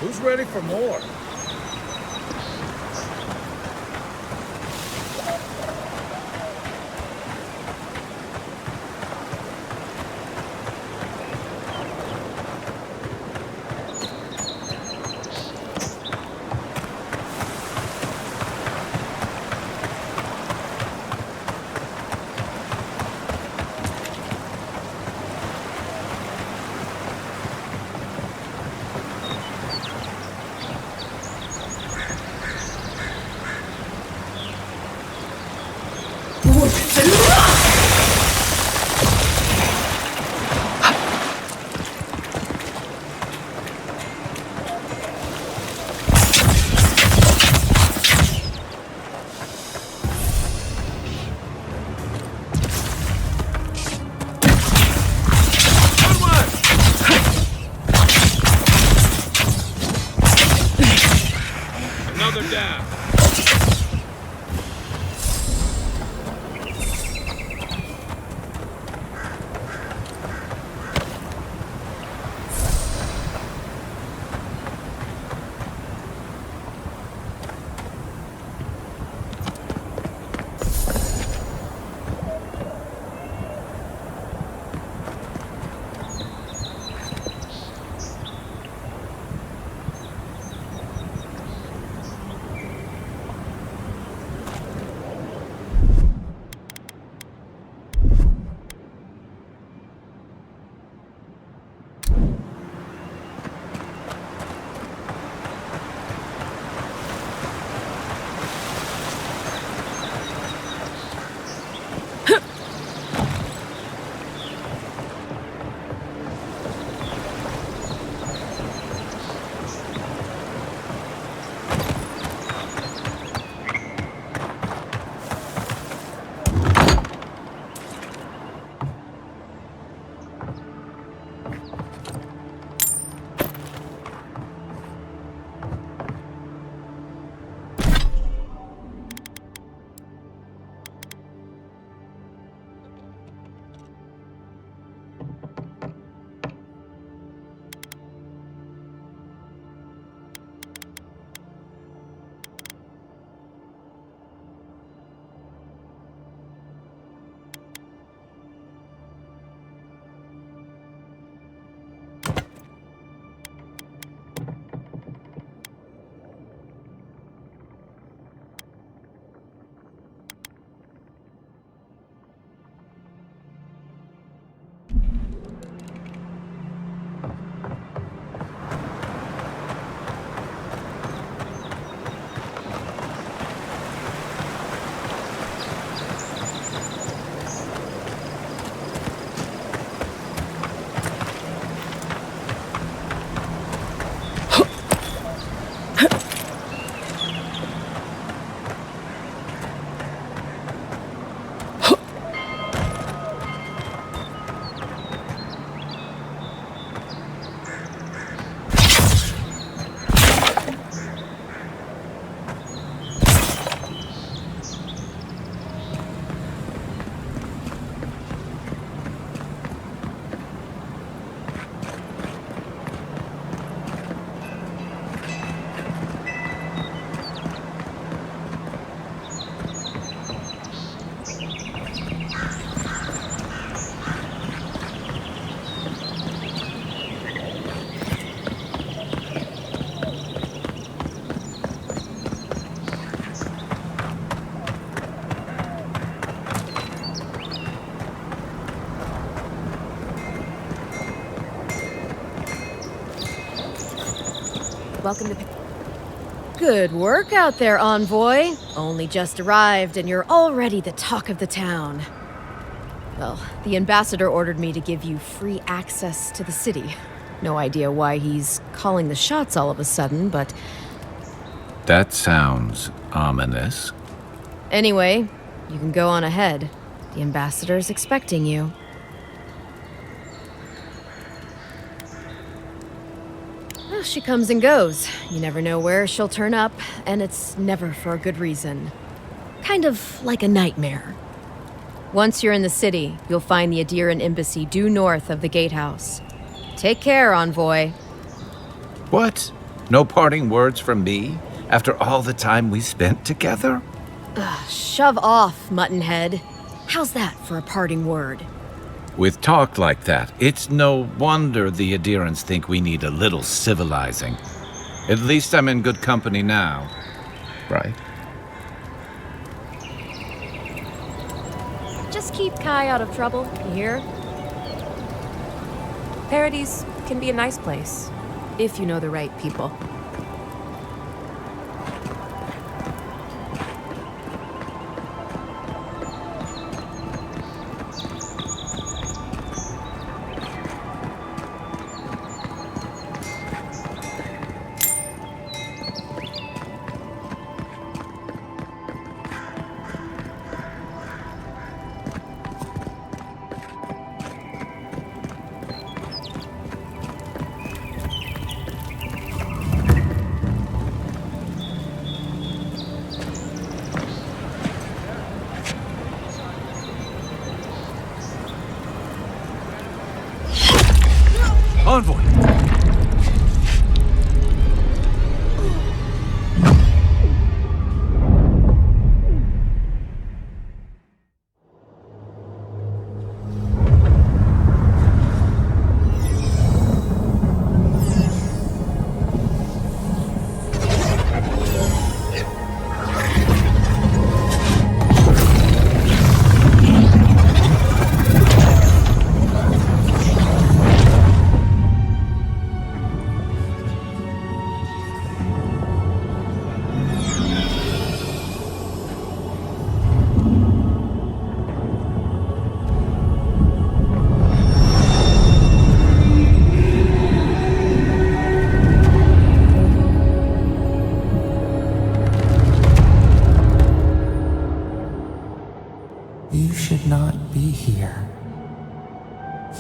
Who's ready for more? Welcome to... Good work out there, envoy. Only just arrived and you're already the talk of the town. Well, the ambassador ordered me to give you free access to the city. No idea why he's calling the shots all of a sudden, but... That sounds ominous. Anyway, you can go on ahead. The ambassador's expecting you. Well, she comes and goes. You never know where she'll turn up, and it's never for a good reason. Kind of like a nightmare. Once you're in the city, you'll find the Adiran embassy due north of the gatehouse. Take care, envoy. What? No parting words from me after all the time we spent together? Shove off, Muttonhead. How's that for a parting word? With talk like that, it's no wonder the Adirans think we need a little civilizing. At least I'm in good company now, right? Just keep Kai out of trouble, you hear? Paradise can be a nice place. If you know the right people. Envoy! You should not be here.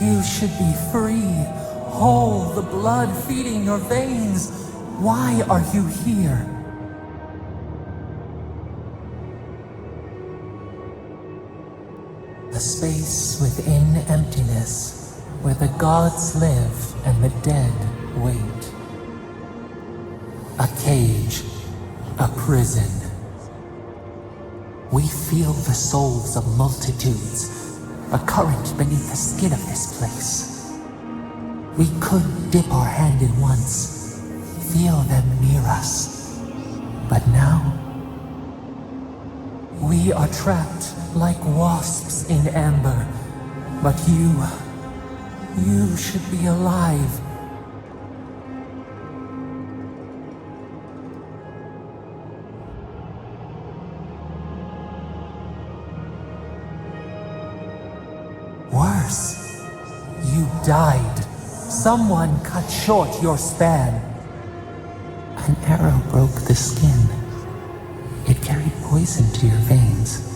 You should be free, whole, the blood feeding your veins. Why are you here? A space within emptiness, where the gods live and the dead wait. A cage, a prison. We feel the souls of multitudes, a current beneath the skin of this place. We could dip our hand in once, feel them near us. But now, we are trapped like wasps in amber. But you should be alive. Worse, you died. Someone cut short your span. An arrow broke the skin. It carried poison to your veins.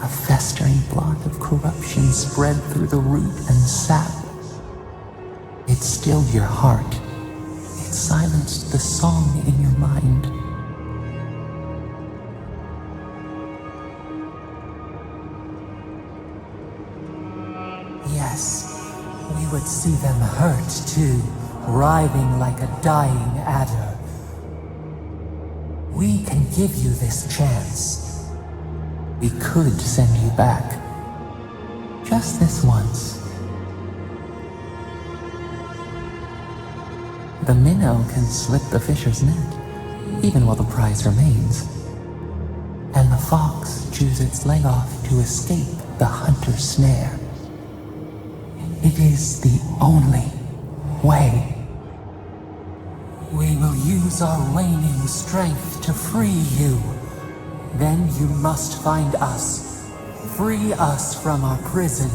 A festering blot of corruption spread through the root and sap. It stilled your heart. It silenced the song in your mind. Yes, we would see them hurt too, writhing like a dying adder. We can give you this chance. We could send you back. Just this once. The minnow can slip the fisher's net, even while the prize remains. And the fox chews its leg off to escape the hunter's snare. It is the only way. We will use our waning strength to free you. Then you must find us. Free us from our prison.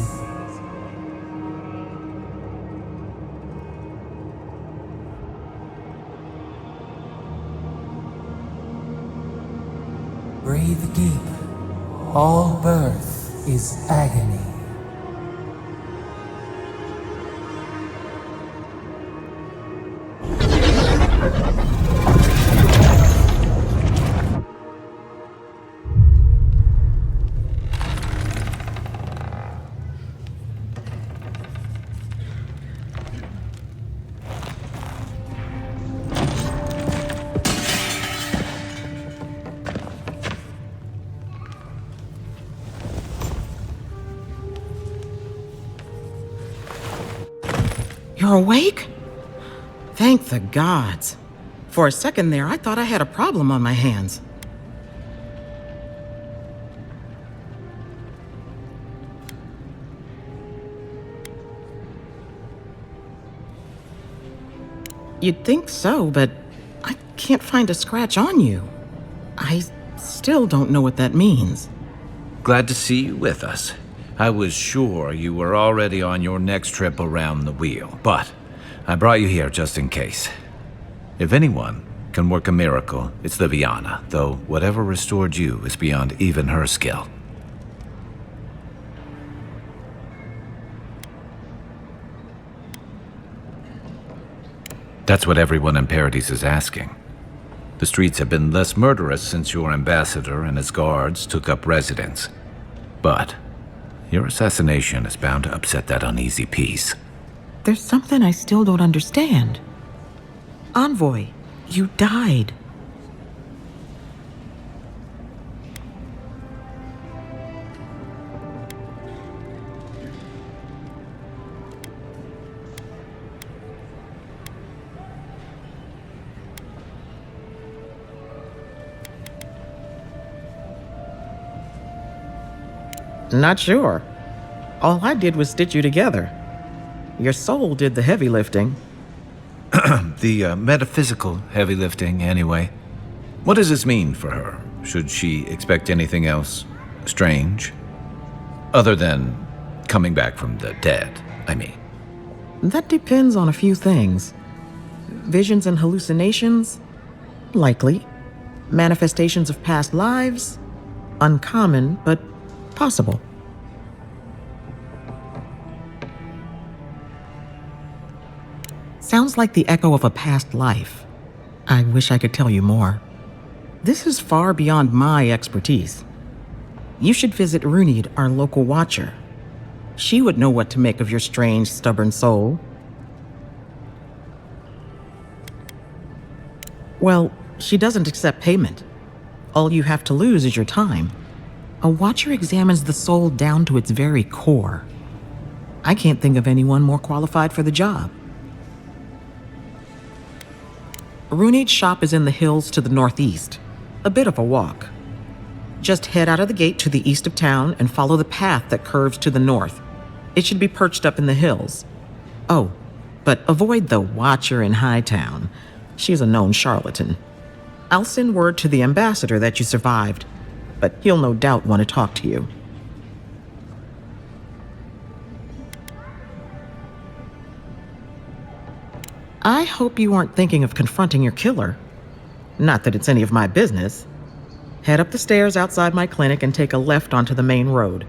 Breathe deep. All birth is agony. You're awake? Thank the gods. For a second there, I thought I had a problem on my hands. You'd think so, but I can't find a scratch on you. I still don't know what that means. Glad to see you with us. I was sure you were already on your next trip around the wheel, but I brought you here just in case. If anyone can work a miracle, it's Liviana, though whatever restored you is beyond even her skill. That's what everyone in Paradise is asking. The streets have been less murderous since your ambassador and his guards took up residence. But your assassination is bound to upset that uneasy peace. There's something I still don't understand. Envoy, you died. Not sure. All I did was stitch you together. Your soul did the heavy lifting. The metaphysical heavy lifting, anyway. What does this mean for her? Should she expect anything else strange? Other than coming back from the dead, I mean. That depends on a few things. Visions and hallucinations? Likely. Manifestations of past lives? Uncommon, but possible. Sounds like the echo of a past life. I wish I could tell you more. This is far beyond my expertise. You should visit Runid, our local watcher. She would know what to make of your strange, stubborn soul. Well, she doesn't accept payment. All you have to lose is your time. A watcher examines the soul down to its very core. I can't think of anyone more qualified for the job. Runid's shop is in the hills to the northeast. A bit of a walk. Just head out of the gate to the east of town and follow the path that curves to the north. It should be perched up in the hills. Oh, but avoid the watcher in Hightown. She's a known charlatan. I'll send word to the ambassador that you survived, but he'll no doubt want to talk to you. I hope you aren't thinking of confronting your killer. Not that it's any of my business. Head up the stairs outside my clinic and take a left onto the main road.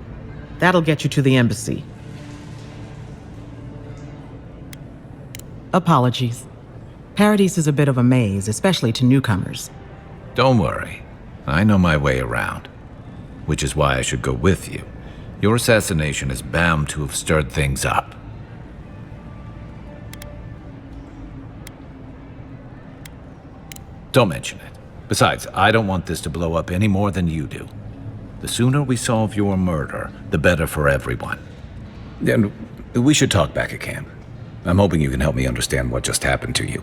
That'll get you to the embassy. Apologies. Paradise is a bit of a maze, especially to newcomers. Don't worry. I know my way around. Which is why I should go with you. Your assassination is bound to have stirred things up. Don't mention it. Besides, I don't want this to blow up any more than you do. The sooner we solve your murder, the better for everyone. And we should talk back at camp. I'm hoping you can help me understand what just happened to you.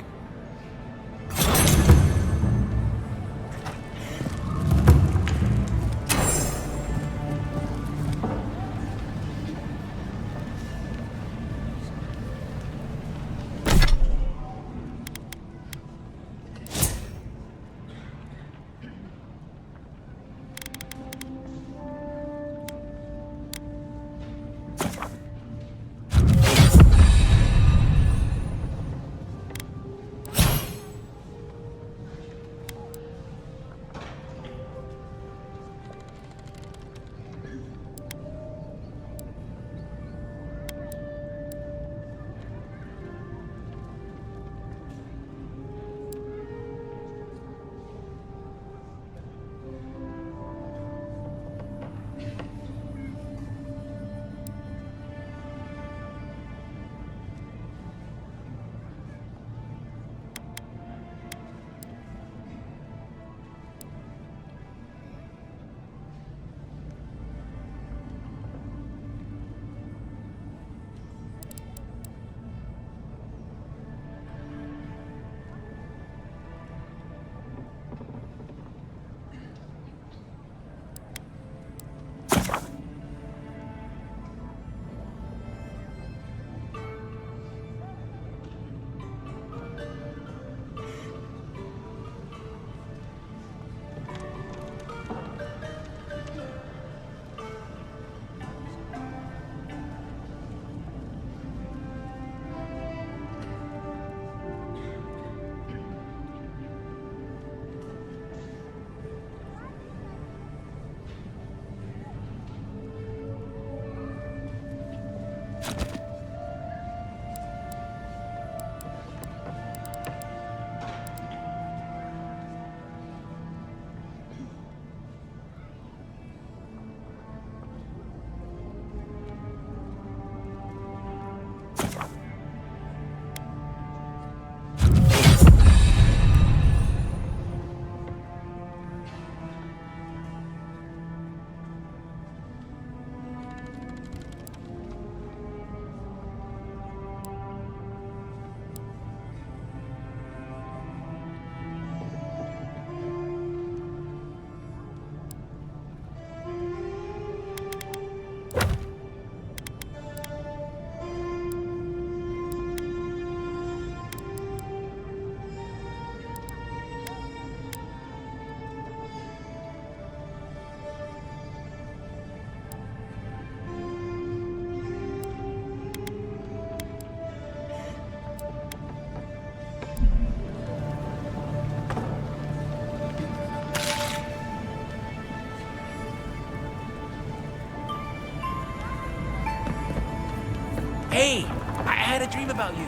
Hey, I had a dream about you.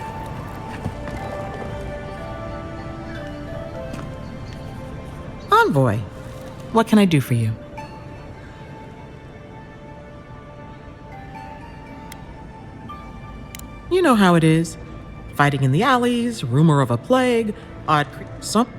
Envoy, what can I do for you? You know how it is. Fighting in the alleys, rumor of a plague, some...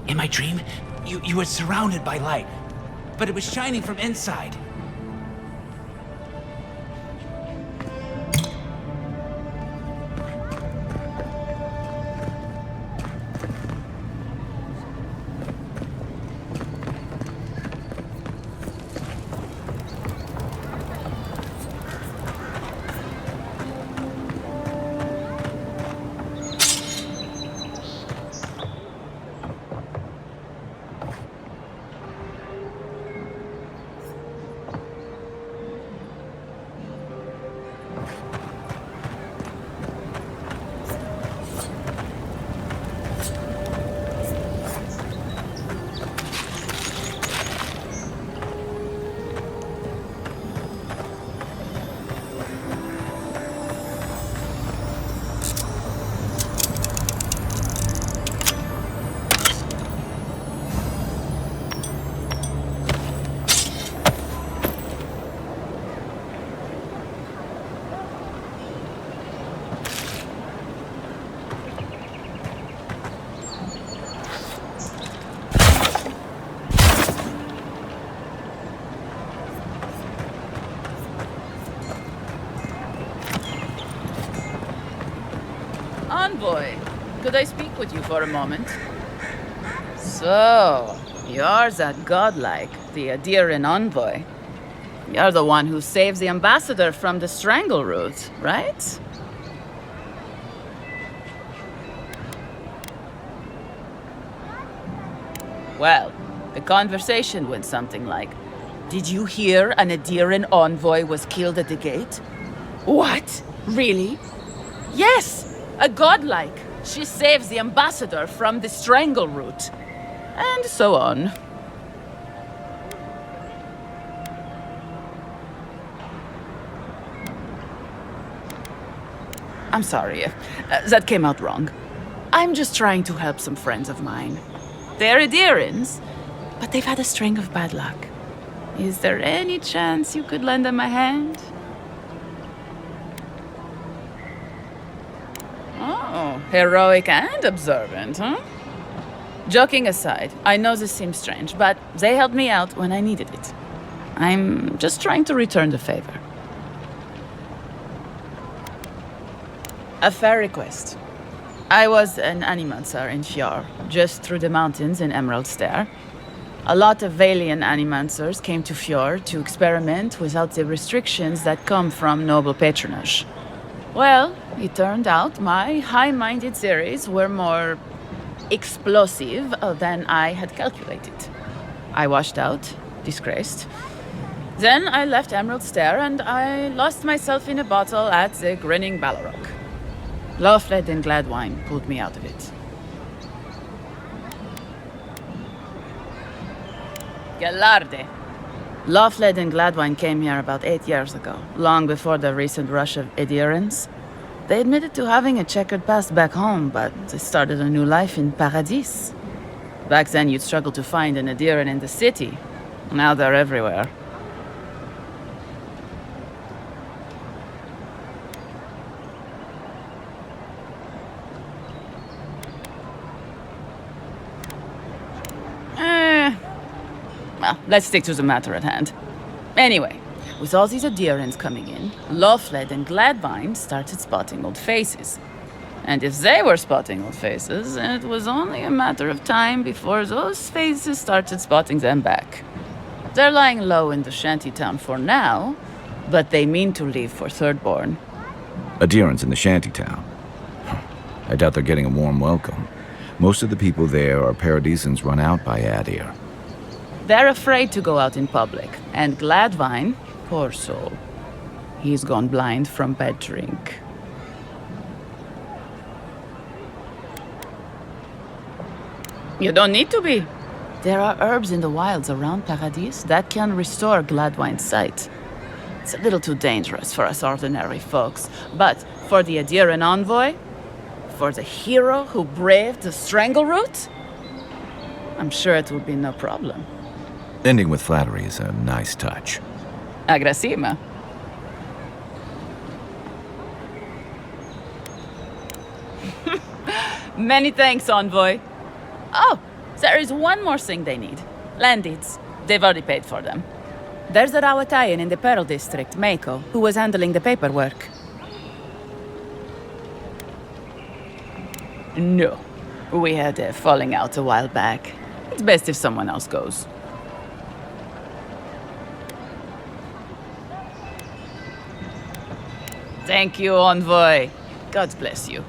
In my dream, you were surrounded by light, but it was shining from inside. Envoy, could I speak with you for a moment? So, you're that godlike, the Adirian envoy. You're the one who saves the ambassador from the strangle root, right? Well, the conversation went something like, "Did you hear an Adirian envoy was killed at the gate?" What? Really? Yes! A godlike. She saves the ambassador from the strangle root. And so on. I'm sorry. That came out wrong. I'm just trying to help some friends of mine. They're Adirians, but they've had a string of bad luck. Is there any chance you could lend them a hand? Oh, heroic and observant, huh? Joking aside, I know this seems strange, but they helped me out when I needed it. I'm just trying to return the favor. A fair request. I was an animancer in Fjord, just through the mountains in Emerald Stair. A lot of Valian animancers came to Fjord to experiment without the restrictions that come from noble patronage. Well, it turned out my high-minded theories were more explosive than I had calculated. I washed out, disgraced. Then I left Emerald Stair and I lost myself in a bottle at the Grinning Ballarok. Lofled and Gladwine pulled me out of it. Galarde. Lofled and Gladwine came here about 8 years ago, long before the recent rush of adherents. They admitted to having a checkered past back home, but they started a new life in Paradis. Back then, you'd struggle to find an adherent in the city. Now they're everywhere. Well, let's stick to the matter at hand. Anyway, With all these adherents coming in, Lawfled and Gladvine started spotting old faces. And if they were spotting old faces, it was only a matter of time before those faces started spotting them back. They're lying low in the shantytown for now, but they mean to leave for Thirdborn. Adherents in the shantytown. I doubt they're getting a warm welcome. Most of the people there are paradisans run out by Adir. They're afraid to go out in public, and Gladvine, poor soul, he's gone blind from bad drink. You don't need to be. There are herbs in the wilds around Paradis that can restore Gladwine's sight. It's a little too dangerous for us ordinary folks, but for the Adiran envoy, for the hero who braved the strangle route, I'm sure it will be no problem. Ending with flattery is a nice touch. Agrasima. Many thanks, envoy. Oh, there is one more thing they need. Land deeds. They've already paid for them. There's a Rawatayan in the Pearl District, Mako, who was handling the paperwork. No. We had a falling out a while back. It's best if someone else goes. Thank you, envoy. God bless you.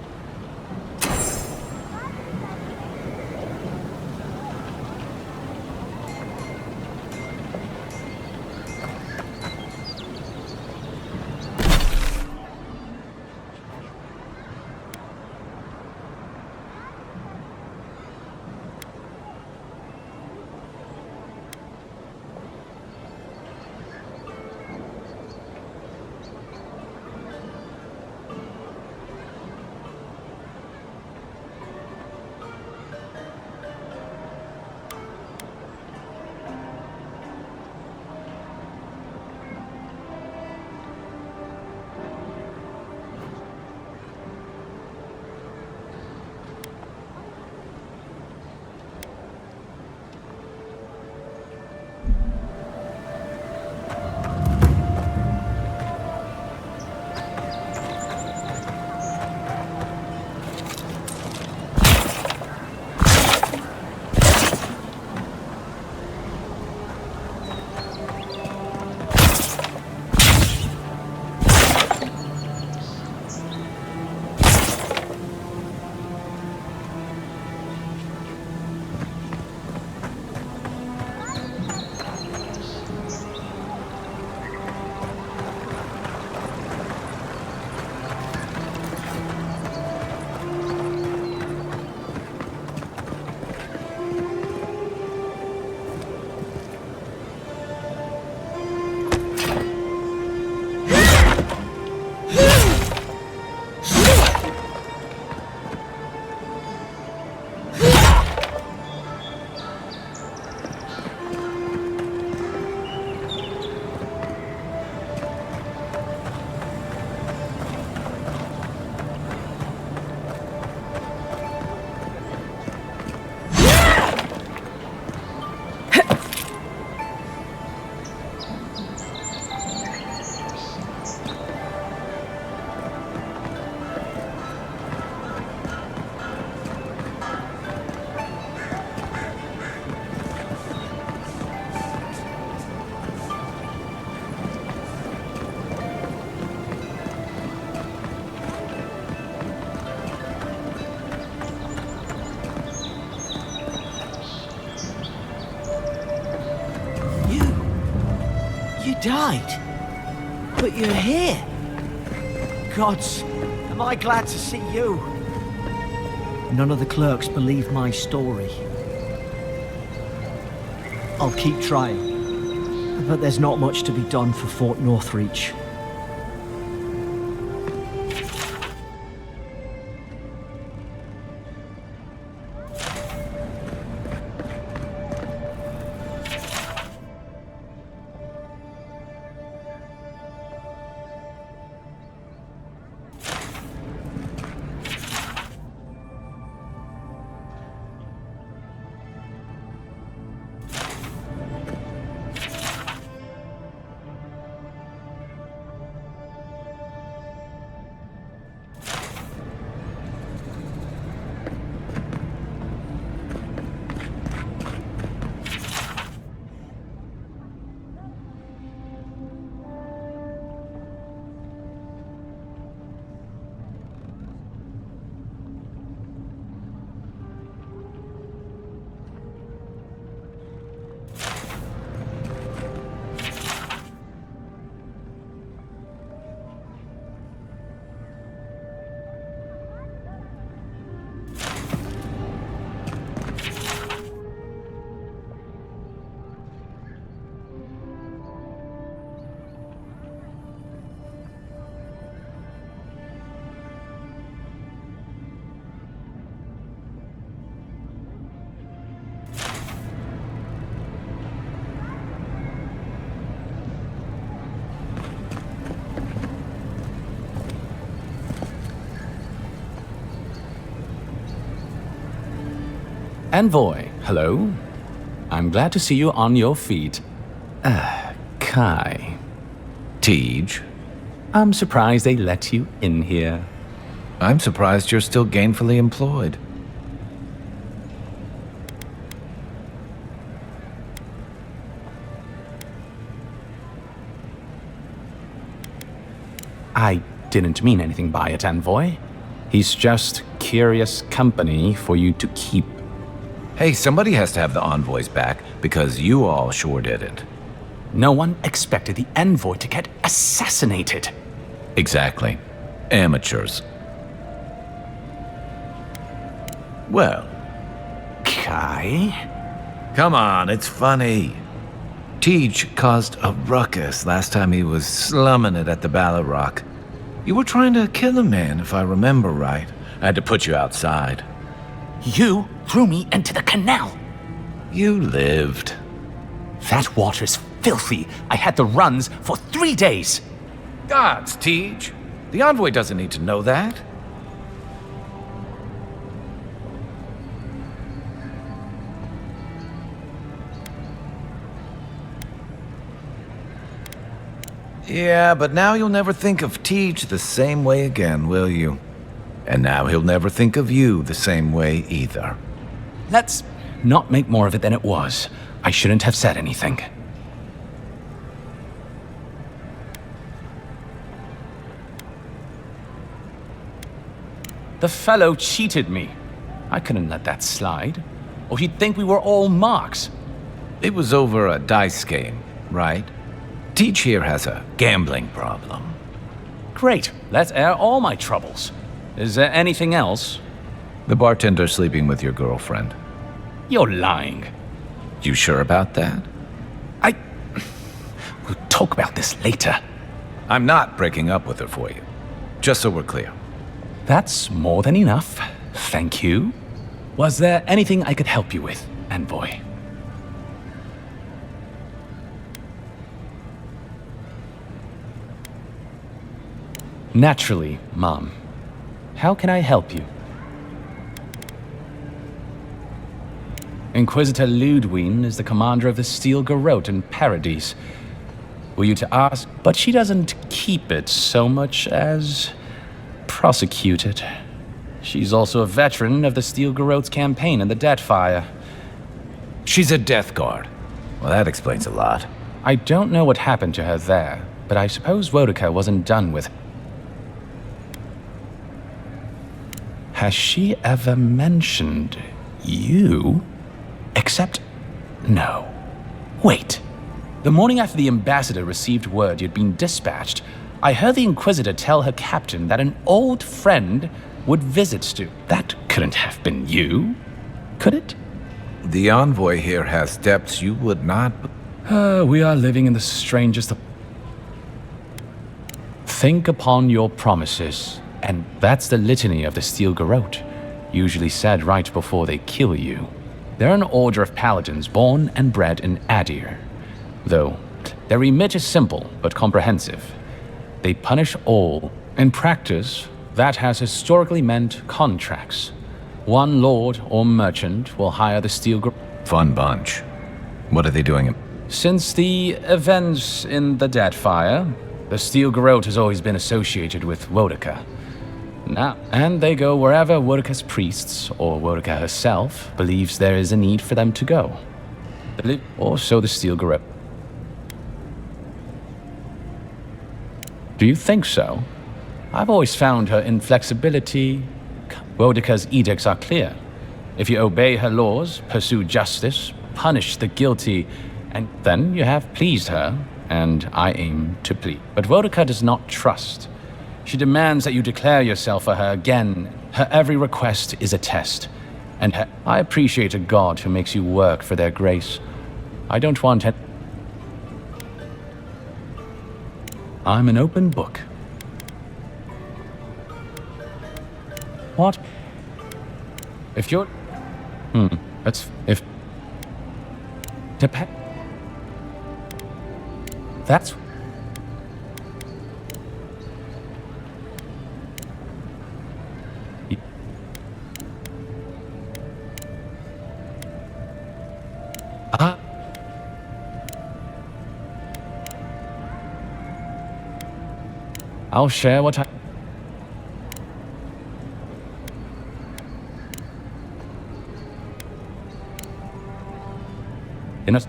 Died? But you're here. Gods, am I glad to see you. None of the clerks believe my story. I'll keep trying, but there's not much to be done for Fort Northreach. Envoy, hello. I'm glad to see you on your feet. Kai. Tej. I'm surprised they let you in here. I'm surprised you're still gainfully employed. I didn't mean anything by it, Envoy. He's just curious company for you to keep. Hey, somebody has to have the envoys back, because you all sure didn't. No one expected the Envoy to get assassinated. Exactly. Amateurs. Well, Kai? come on, it's funny. Tej caused a ruckus last time he was slumming it at the Bala Rock. You were trying to kill a man, if I remember right. I had to put you outside. You threw me into the canal. You lived. That water's filthy. I had the runs for 3 days. Gods, Tej. The envoy doesn't need to know that. Yeah, but now you'll never think of Tej the same way again, will you? And now he'll never think of you the same way either. Let's not make more of it than it was. I shouldn't have said anything. The fellow cheated me. I couldn't let that slide. Or he'd think we were all marks. It was over a dice game, right? Tej here has a gambling problem. Great, let's air all my troubles. Is there anything else? The bartender sleeping with your girlfriend. You're lying. You sure about that? We'll talk about this later. I'm not breaking up with her for you. Just so we're clear. That's more than enough. Thank you. Was there anything I could help you with, Envoy? Naturally, Mom. How can I help you? Inquisitor Ludwine is the commander of the Steel Garrote in Paradise. Were you to ask? But she doesn't keep it so much as prosecute it. She's also a veteran of the Steel Garrote's campaign in the Deathfire. She's a Death Guard. Well, that explains a lot. I don't know what happened to her there, but I suppose Wodica wasn't done with. Has she ever mentioned you? Except, no. Wait. The morning after the ambassador received word you'd been dispatched, I heard the Inquisitor tell her captain that an old friend would visit Stu. That couldn't have been you, could it? The envoy here has depths you would not... We are living in the strangest of... Think upon your promises, and that's the litany of the Steel Garrote, usually said right before they kill you. They're an order of paladins born and bred in Adir. Though, their remit is simple but comprehensive. They punish all. In practice, that has historically meant contracts. One lord or merchant will hire the Steel Garrote. Fun bunch. What are they doing? Since the events in the Deathfire, the Steel Garrote has always been associated with Wodica. Now, and they go wherever Wodica's priests, or Wodica herself, believes there is a need for them to go. Or so the Steel Garrote. Do you think so? I've always found her inflexibility. Wodica's edicts are clear. If you obey her laws, pursue justice, punish the guilty, and then you have pleased her, and I aim to please. But Wodica does not trust. She demands that you declare yourself for her again. Her every request is a test. And I appreciate a god who makes you work for their grace. I don't want it. I'm an open book. What? If you're... That's... If... That's... I'll share what I... In a...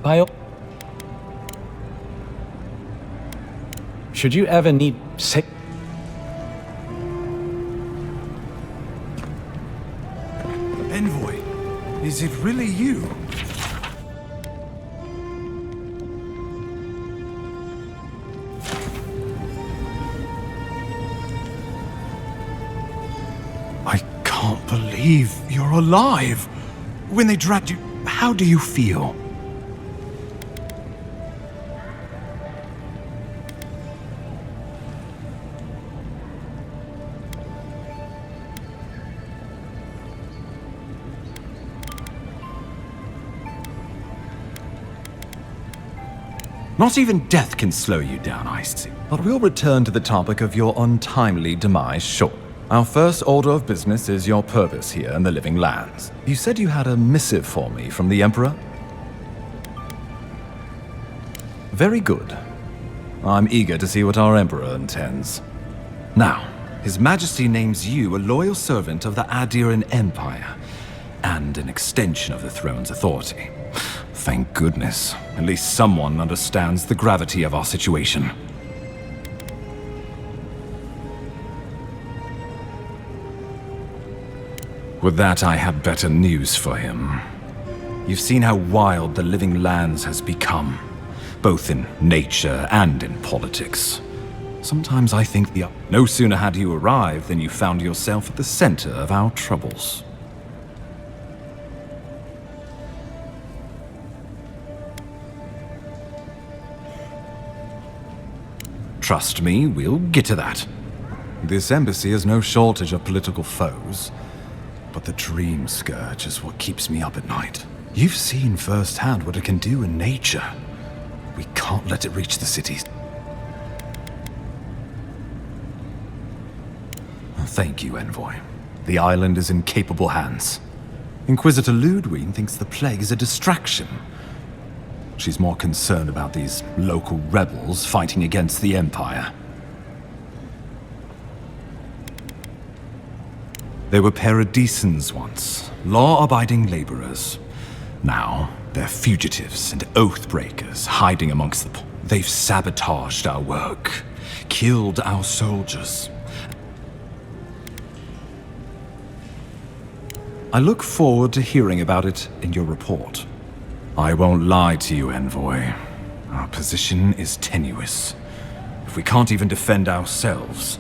Bio... Should you ever need sick... Envoy, is it really you? I can't believe you're alive. When they dragged you, how do you feel? Not even death can slow you down, I see. But we'll return to the topic of your untimely demise shortly. Our first order of business is your purpose here in the Living Lands. You said you had a missive for me from the Emperor? Very good. I'm eager to see what our Emperor intends. Now, His Majesty names you a loyal servant of the Adiran Empire, and an extension of the throne's authority. Thank goodness. At least someone understands the gravity of our situation. With that, I have better news for him. You've seen how wild the Living Lands has become, both in nature and in politics. Sometimes I think no sooner had you arrived than you found yourself at the center of our troubles. Trust me, we'll get to that. This embassy has no shortage of political foes, but the dream scourge is what keeps me up at night. You've seen firsthand what it can do in nature. We can't let it reach the cities. Thank you, Envoy. The island is in capable hands. Inquisitor Ludwig thinks the plague is a distraction. She's more concerned about these local rebels fighting against the Empire. They were paradisans once, law-abiding laborers. Now, they're fugitives and oath-breakers hiding amongst the poor. They've sabotaged our work, killed our soldiers. I look forward to hearing about it in your report. I won't lie to you, Envoy. Our position is tenuous. If we can't even defend ourselves,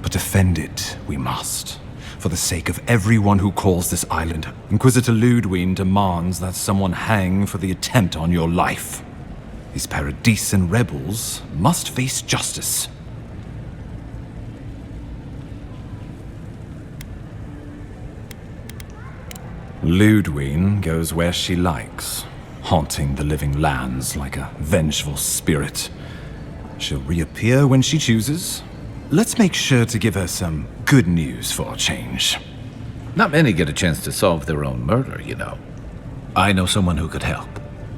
but defend it we must. For the sake of everyone who calls this island, Inquisitor Ludwig demands that someone hang for the attempt on your life. These Paradisan rebels must face justice. Ludwig goes where she likes, haunting the Living Lands like a vengeful spirit. She'll reappear when she chooses. Let's make sure to give her some good news for a change. Not many get a chance to solve their own murder, you know. I know someone who could help.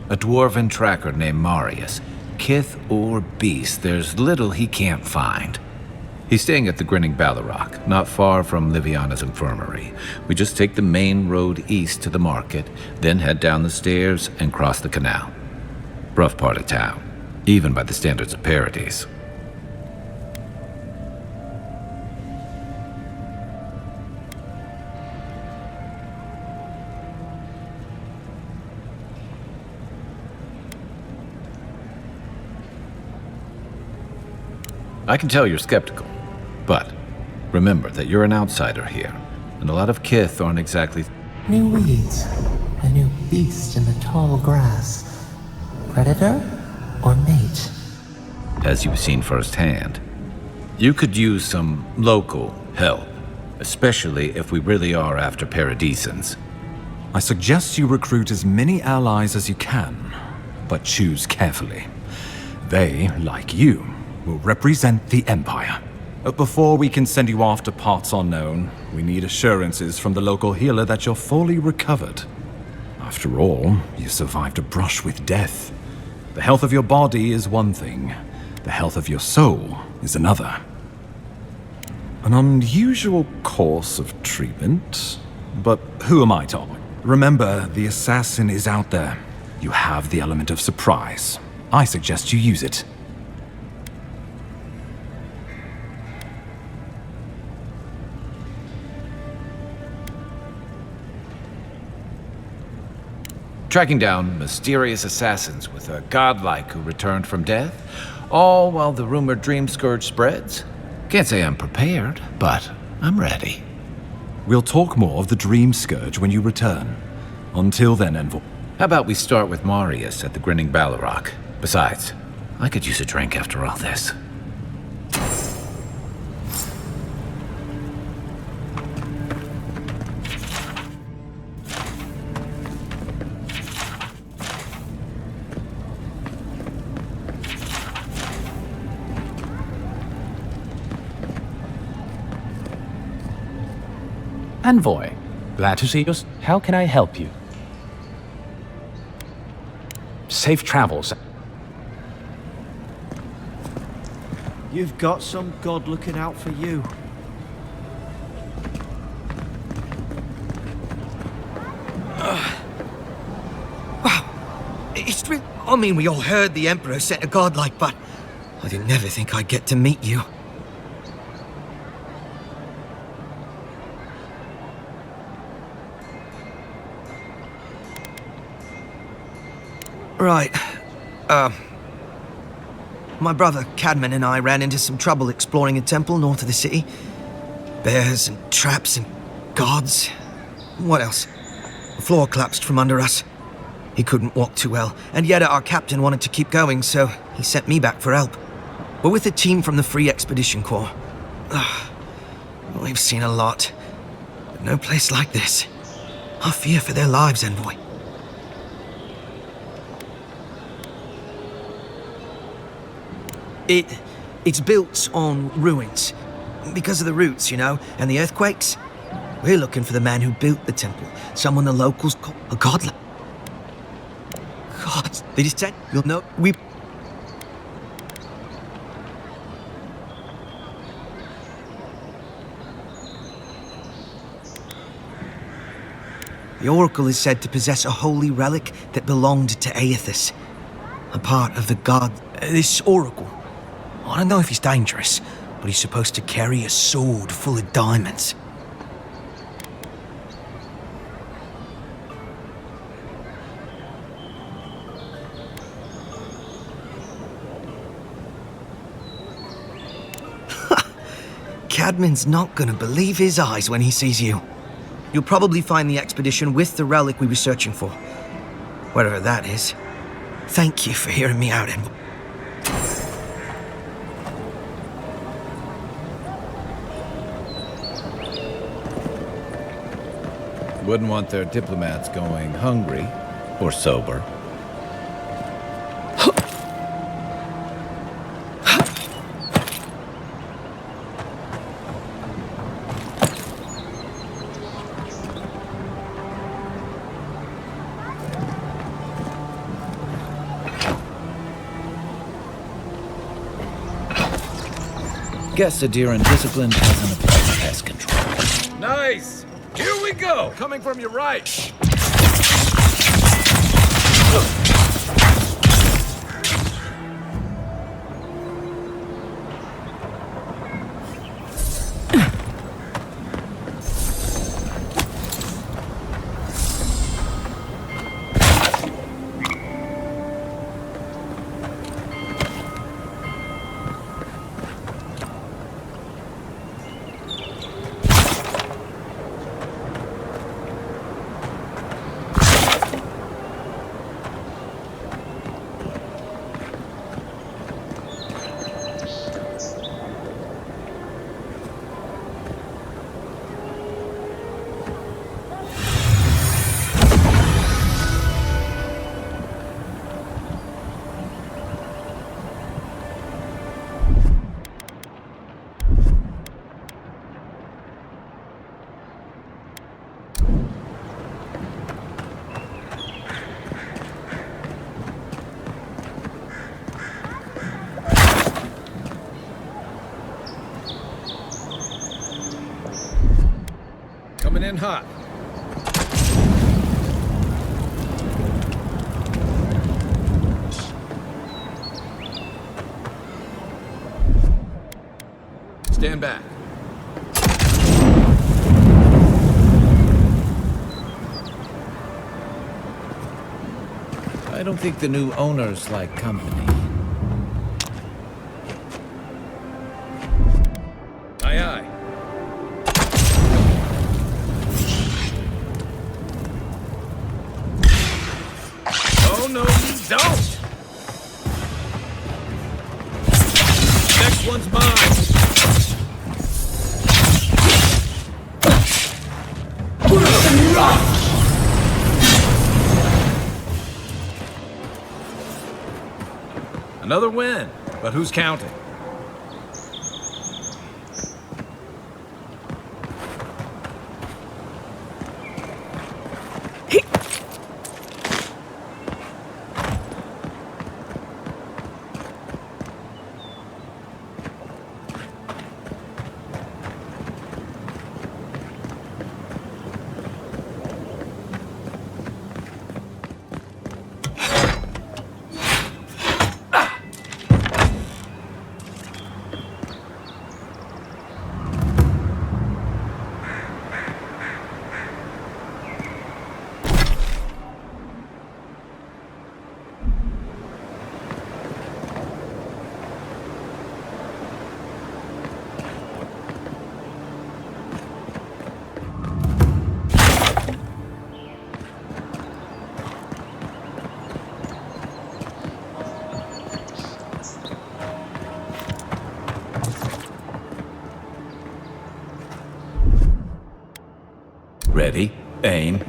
A dwarven tracker named Marius. Kith or beast, there's little he can't find. He's staying at the Grinning Ballarrock, not far from Liviana's infirmary. We just take the main road east to the market, then head down the stairs and cross the canal. Rough part of town, even by the standards of Paradise. I can tell you're skeptical, but remember that you're an outsider here, and a lot of Kith aren't exactly... New weeds, a new beast in the tall grass. Predator or mate? As you've seen firsthand. You could use some local help, especially if we really are after Paradisans. I suggest you recruit as many allies as you can, but choose carefully. They, like you, will represent the Empire. Before we can send you off to parts unknown, we need assurances from the local healer that you're fully recovered. After all, you survived a brush with death. The health of your body is one thing. The health of your soul is another. An unusual course of treatment, but who am I to argue? Remember, the assassin is out there. You have the element of surprise. I suggest you use it. Tracking down mysterious assassins with a godlike who returned from death, all while the rumored dream scourge spreads. Can't say I'm prepared, but I'm ready. We'll talk more of the dream scourge when you return. Until then, Envoy. How about we start with Marius at the Grinning Balrog? Besides, I could use a drink after all this. Envoy, glad to see you. How can I help you? Safe travels. You've got some god looking out for you. Wow. It's real. I mean, we all heard the Emperor sent a godlike, but I didn't never think I'd get to meet you. Right. My brother Cadman and I ran into some trouble exploring a temple north of the city. Bears and traps and gods. What else? The floor collapsed from under us. He couldn't walk too well, and yet our captain wanted to keep going, so he sent me back for help. We're with a team from the Free Expedition Corps. We've seen a lot, but no place like this. I fear for their lives, Envoy. It's built on ruins. Because of the roots, you know, and the earthquakes. We're looking for the man who built the temple. Someone the locals call a godlike. God, they just said, you'll know, The Oracle is said to possess a holy relic that belonged to Aethys. A part of the god... this Oracle. I don't know if he's dangerous, but he's supposed to carry a sword full of diamonds. Cadman's not gonna believe his eyes when he sees you. You'll probably find the expedition with the relic we were searching for. Whatever that is. Thank you for hearing me out, Envoy. Wouldn't want their diplomats going hungry or sober. Guess the deer and discipline hasn't applied pest control. Nice! Here we go! Coming from your right. Coming in hot. Stand back. I don't think the new owners like company. Aye, aye. Oh, no, you don't! Next one's mine! Another win, but who's counting? Ready, aim.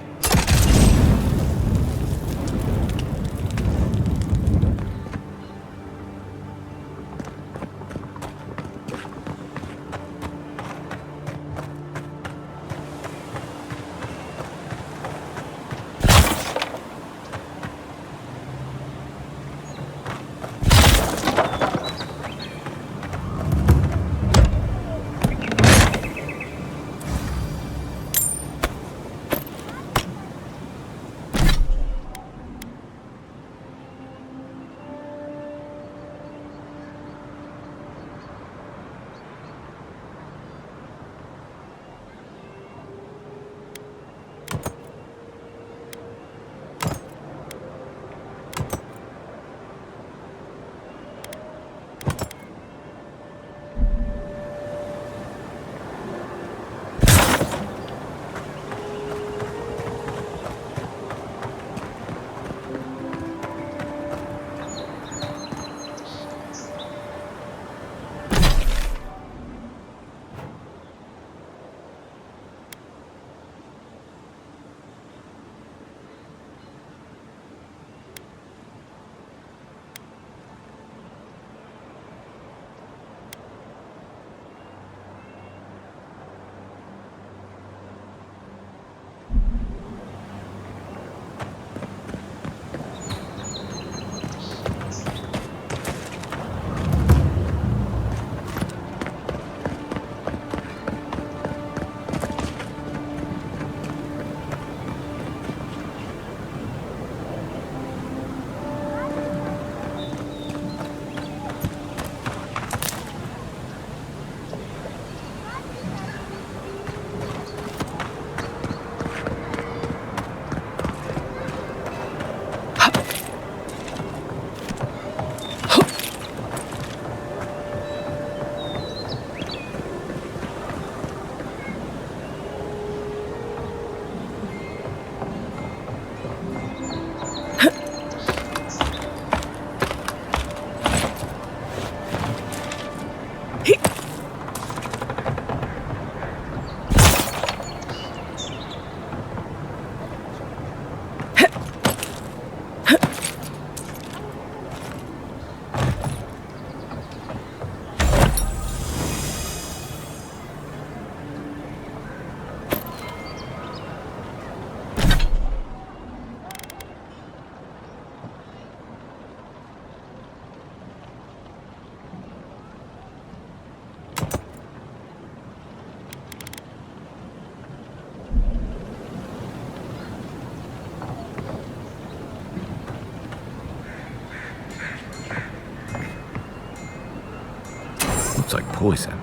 poison.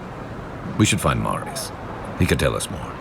We should find Marius. He could tell us more.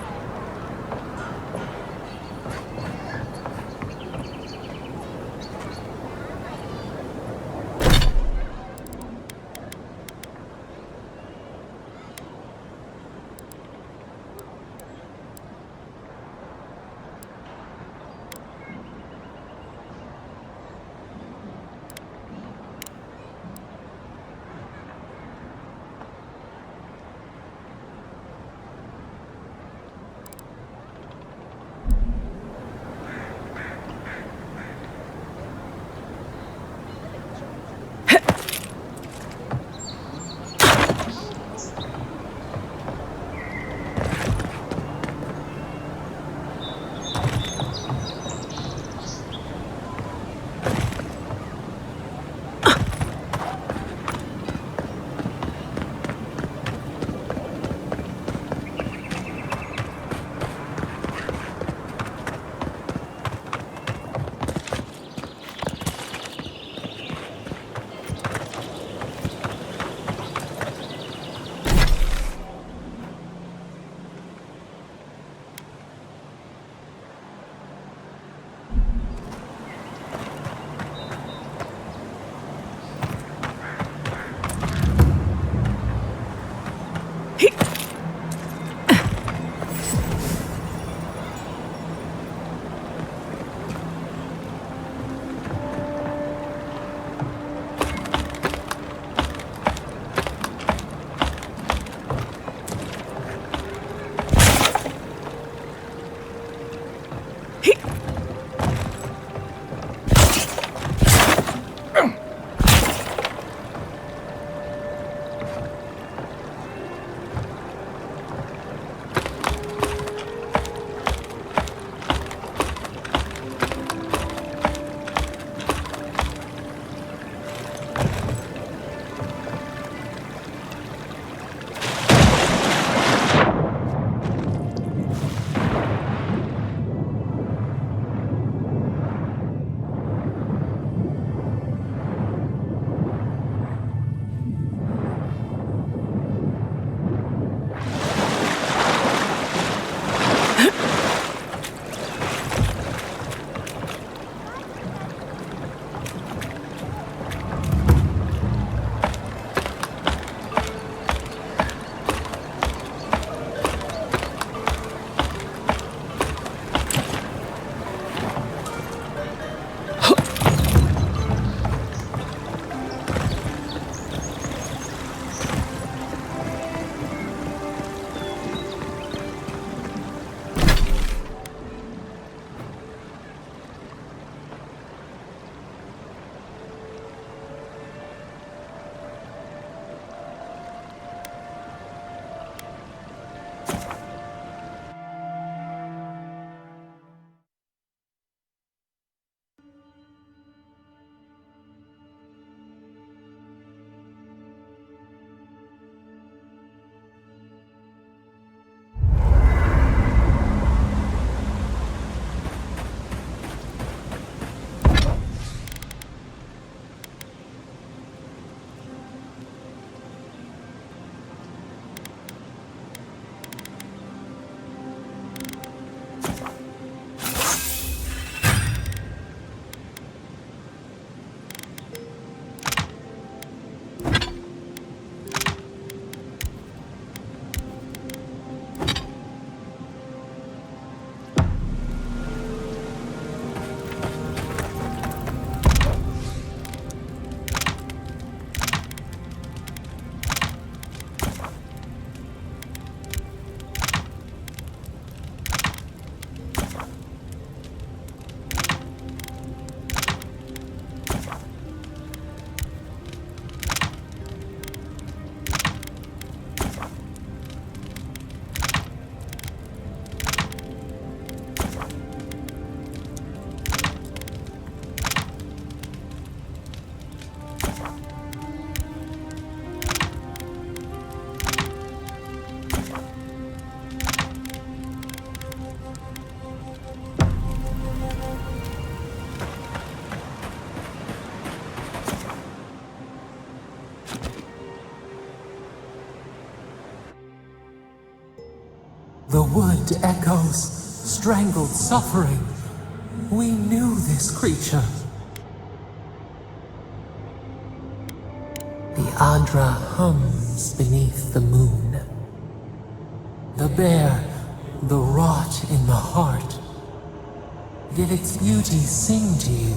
The wood echoes, strangled suffering. We knew this creature. The Adra hums beneath the moon. The bear, the rot in the heart. Did its beauty sing to you?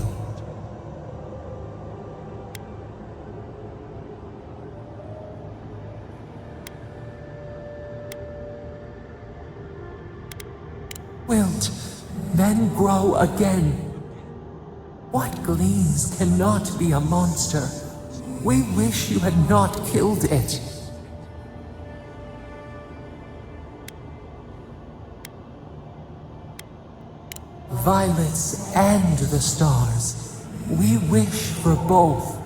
Wilt, then grow again. What gleams cannot be a monster? We wish you had not killed it. Violets and the stars. We wish for both.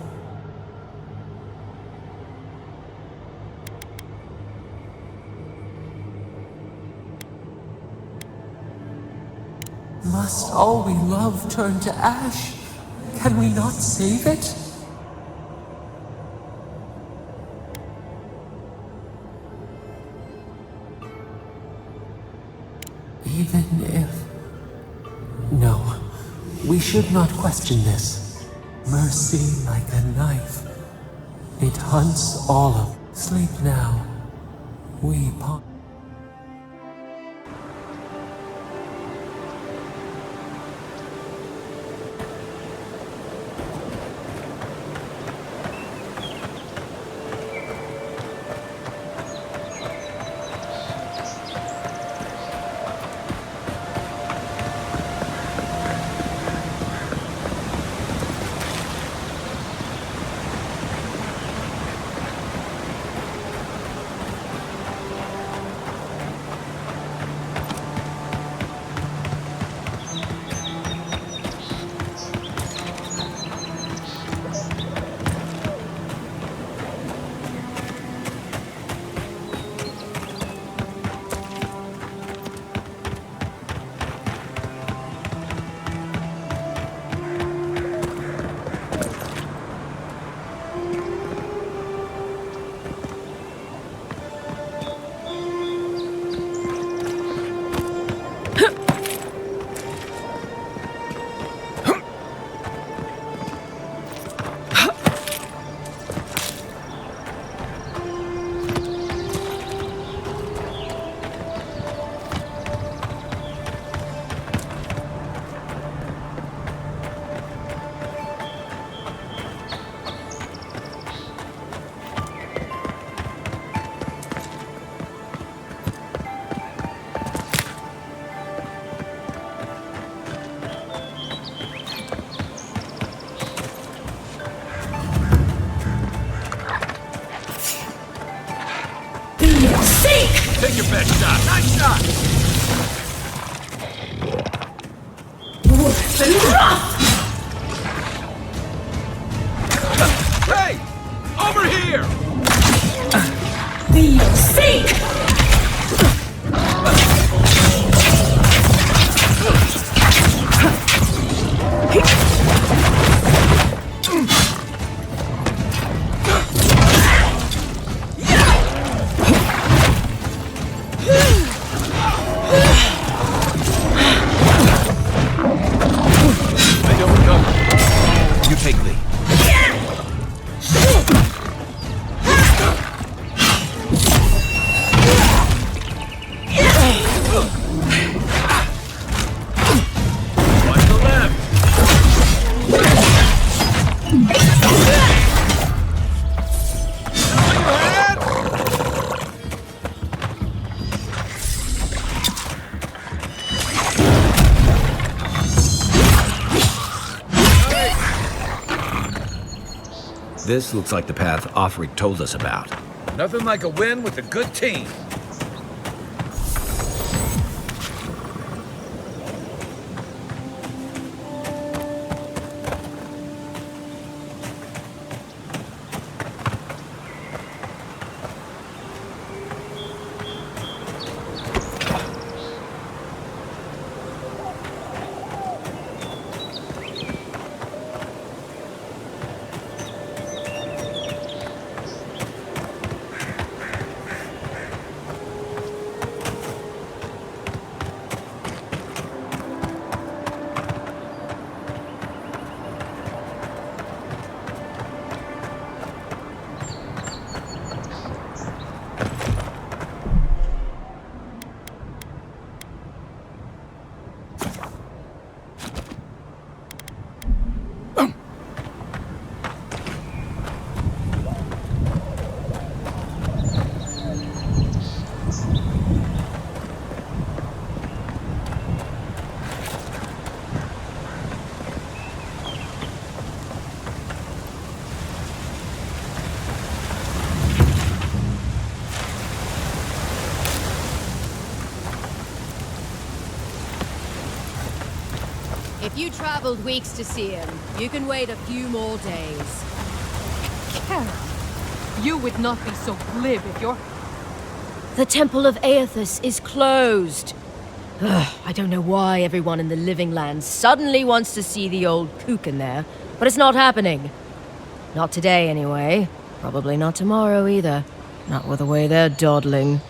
Must all we love turn to ash? Can we not save it? Even if... No, we should not question this. Mercy like a knife. It hunts all of... Sleep now. We ponder. Take your best shot. Nice shot! Hey! Over here! This looks like the path Offric told us about. Nothing like a win with a good team. If you traveled weeks to see him, you can wait a few more days. Kara, you would not be so glib if you're... The Temple of Aethys is closed. Ugh, I don't know why everyone in the Living Land suddenly wants to see the old kook in there, but it's not happening. Not today, anyway. Probably not tomorrow, either. Not with the way they're dawdling.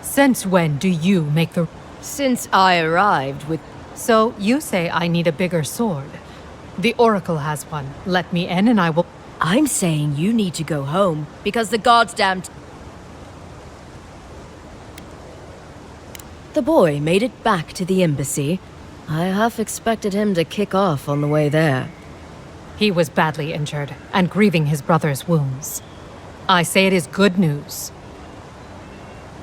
Since when do you make the... Since I arrived with... So you say I need a bigger sword. The Oracle has one. Let me in and I will... I'm saying you need to go home, because the goddamn... The boy made it back to the embassy. I half expected him to kick off on the way there. He was badly injured and grieving his brother's wounds. I say it is good news.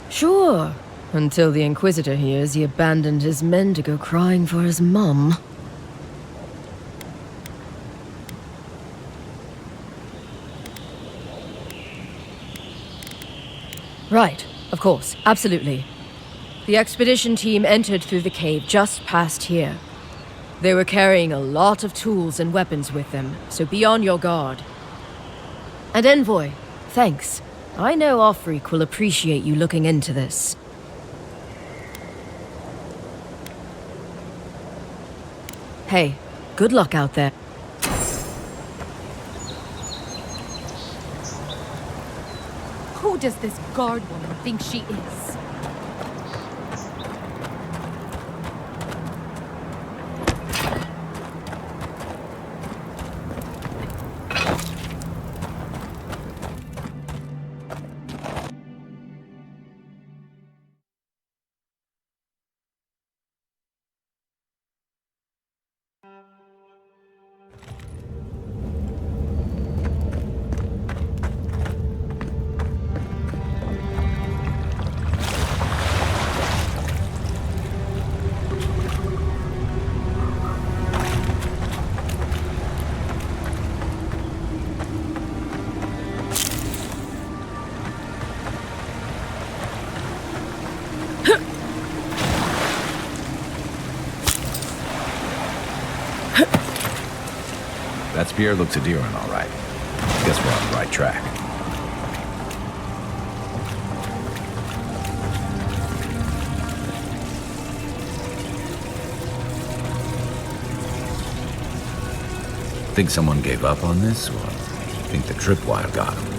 Sure. Until the Inquisitor hears he abandoned his men to go crying for his mum. Right, of course, absolutely. The expedition team entered through the cave just past here. They were carrying a lot of tools and weapons with them, so be on your guard. And Envoy, thanks. I know Offreak will appreciate you looking into this. Hey, good luck out there. Who does this guard woman think she is? That spear looks endearing, all right. Guess we're on the right track. Think someone gave up on this, or think the tripwire got him?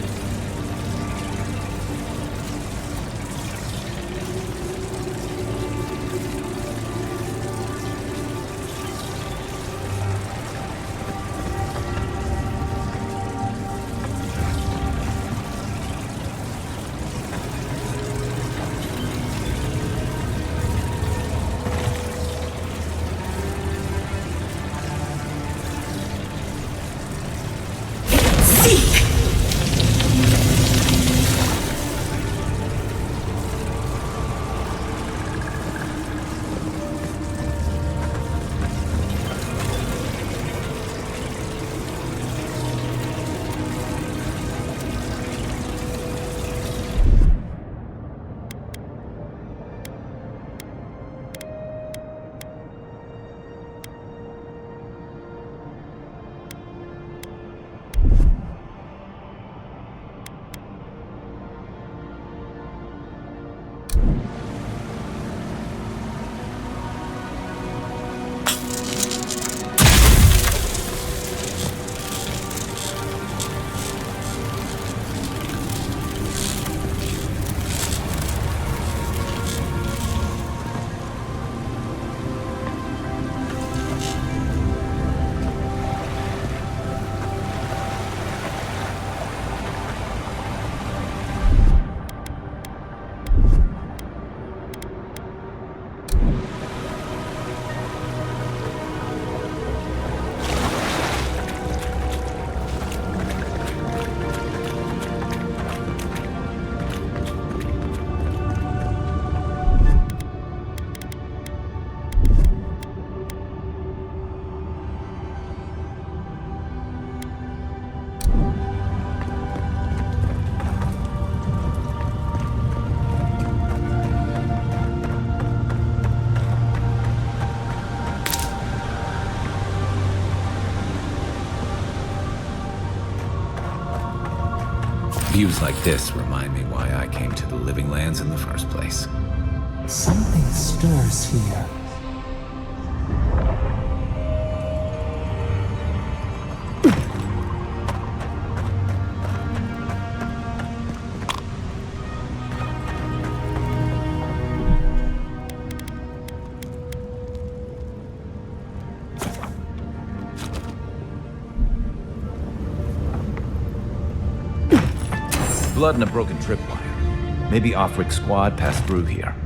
Views like this remind me why I came to the Living Lands in the first place. Something stirs here. Blood and a broken tripwire. Maybe Offric squad passed through here.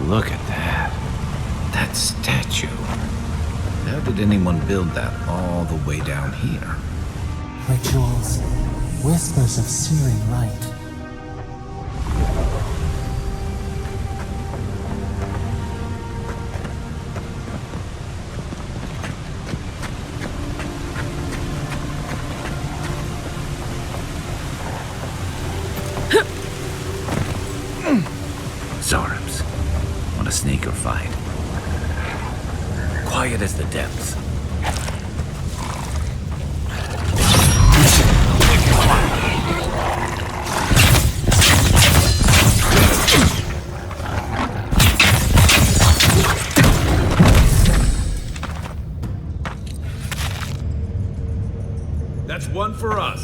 Look at that. That statue. How did anyone build that all the way down here? Rituals, whispers of searing light. Zarms. Want to sneak or fight? Quiet as the depths. That's one for us.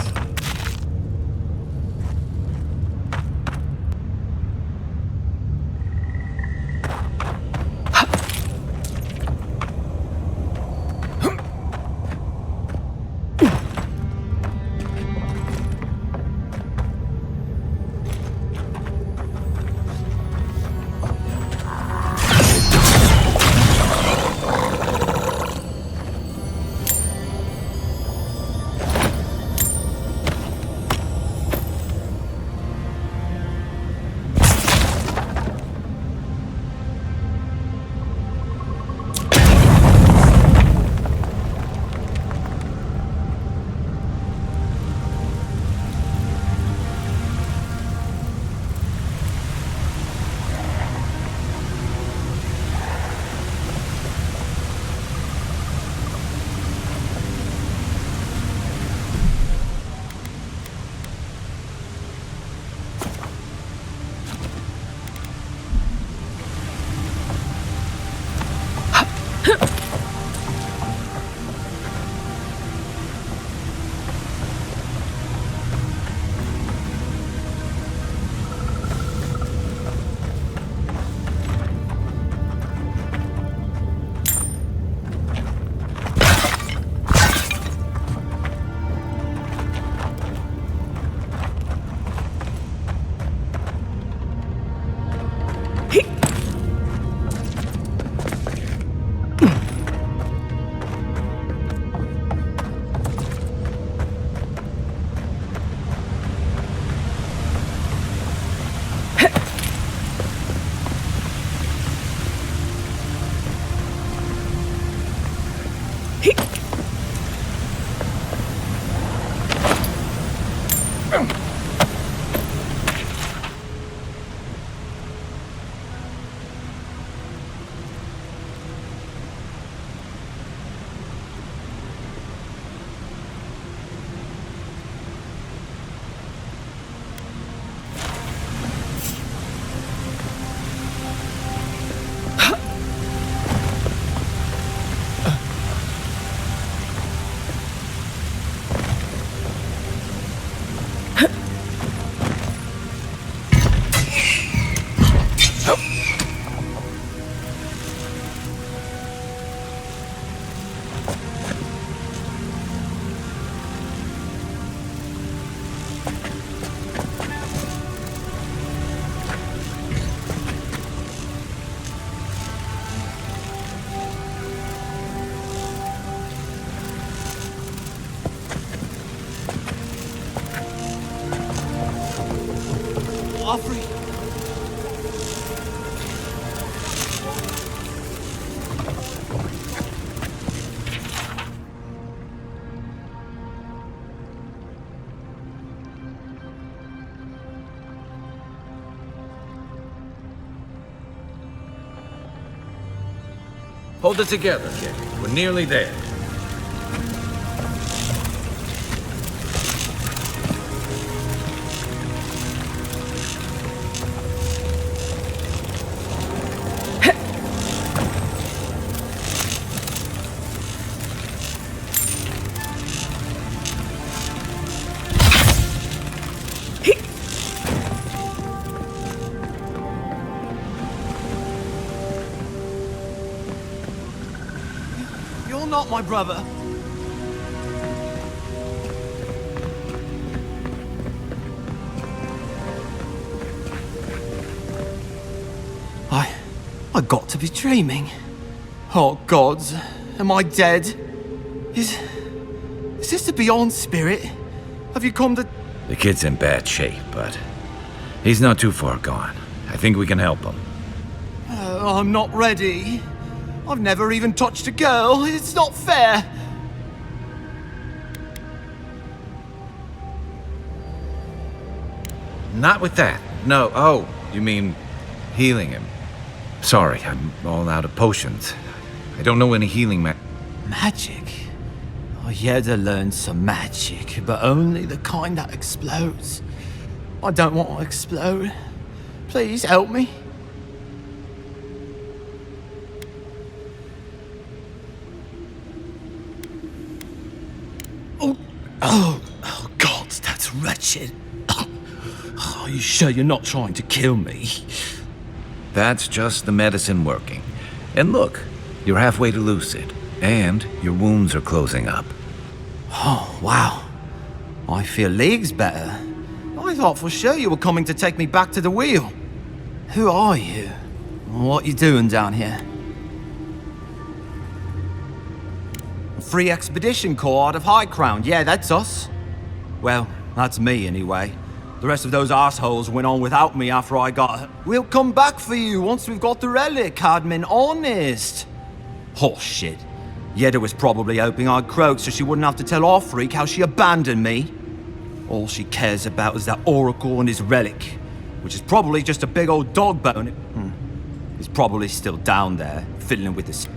Hold it together, kid. We're nearly there. You're not my brother. I got to be dreaming. Oh gods, am I dead? Is this the Beyond Spirit? Have you come to... The kid's in bad shape, but he's not too far gone. I think we can help him. I'm not ready. I've never even touched a girl. It's not fair. Not with that. No. Oh, you mean healing him. Sorry, I'm all out of potions. I don't know any healing Magic? I had to learn some magic, but only the kind that explodes. I don't want to explode. Please help me. Oh, God, that's wretched. Are you sure you're not trying to kill me? That's just the medicine working. And look, you're halfway to lucid, and your wounds are closing up. Oh, wow. I feel leagues better. I thought for sure you were coming to take me back to the wheel. Who are you? What are you doing down here? A free expedition corps out of High Crown. Yeah, that's us. Well, that's me anyway. The rest of those assholes went on without me after I got... We'll come back for you once we've got the relic, Admin, honest. Oh, shit. Yeda was probably hoping I'd croak so she wouldn't have to tell our freak how she abandoned me. All she cares about is that Oracle and his relic, which is probably just a big old dog bone. He's probably still down there, fiddling with this.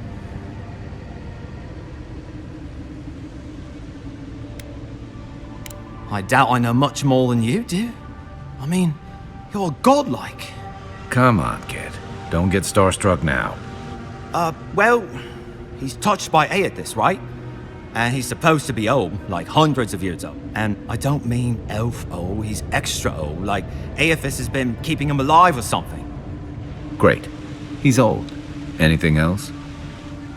I doubt I know much more than you do. I mean, you're godlike. Come on, kid. Don't get starstruck now. Well, he's touched by Aethys, right? And he's supposed to be old, like hundreds of years old. And I don't mean elf old, he's extra old, like Aethys has been keeping him alive or something. Great. He's old. Anything else?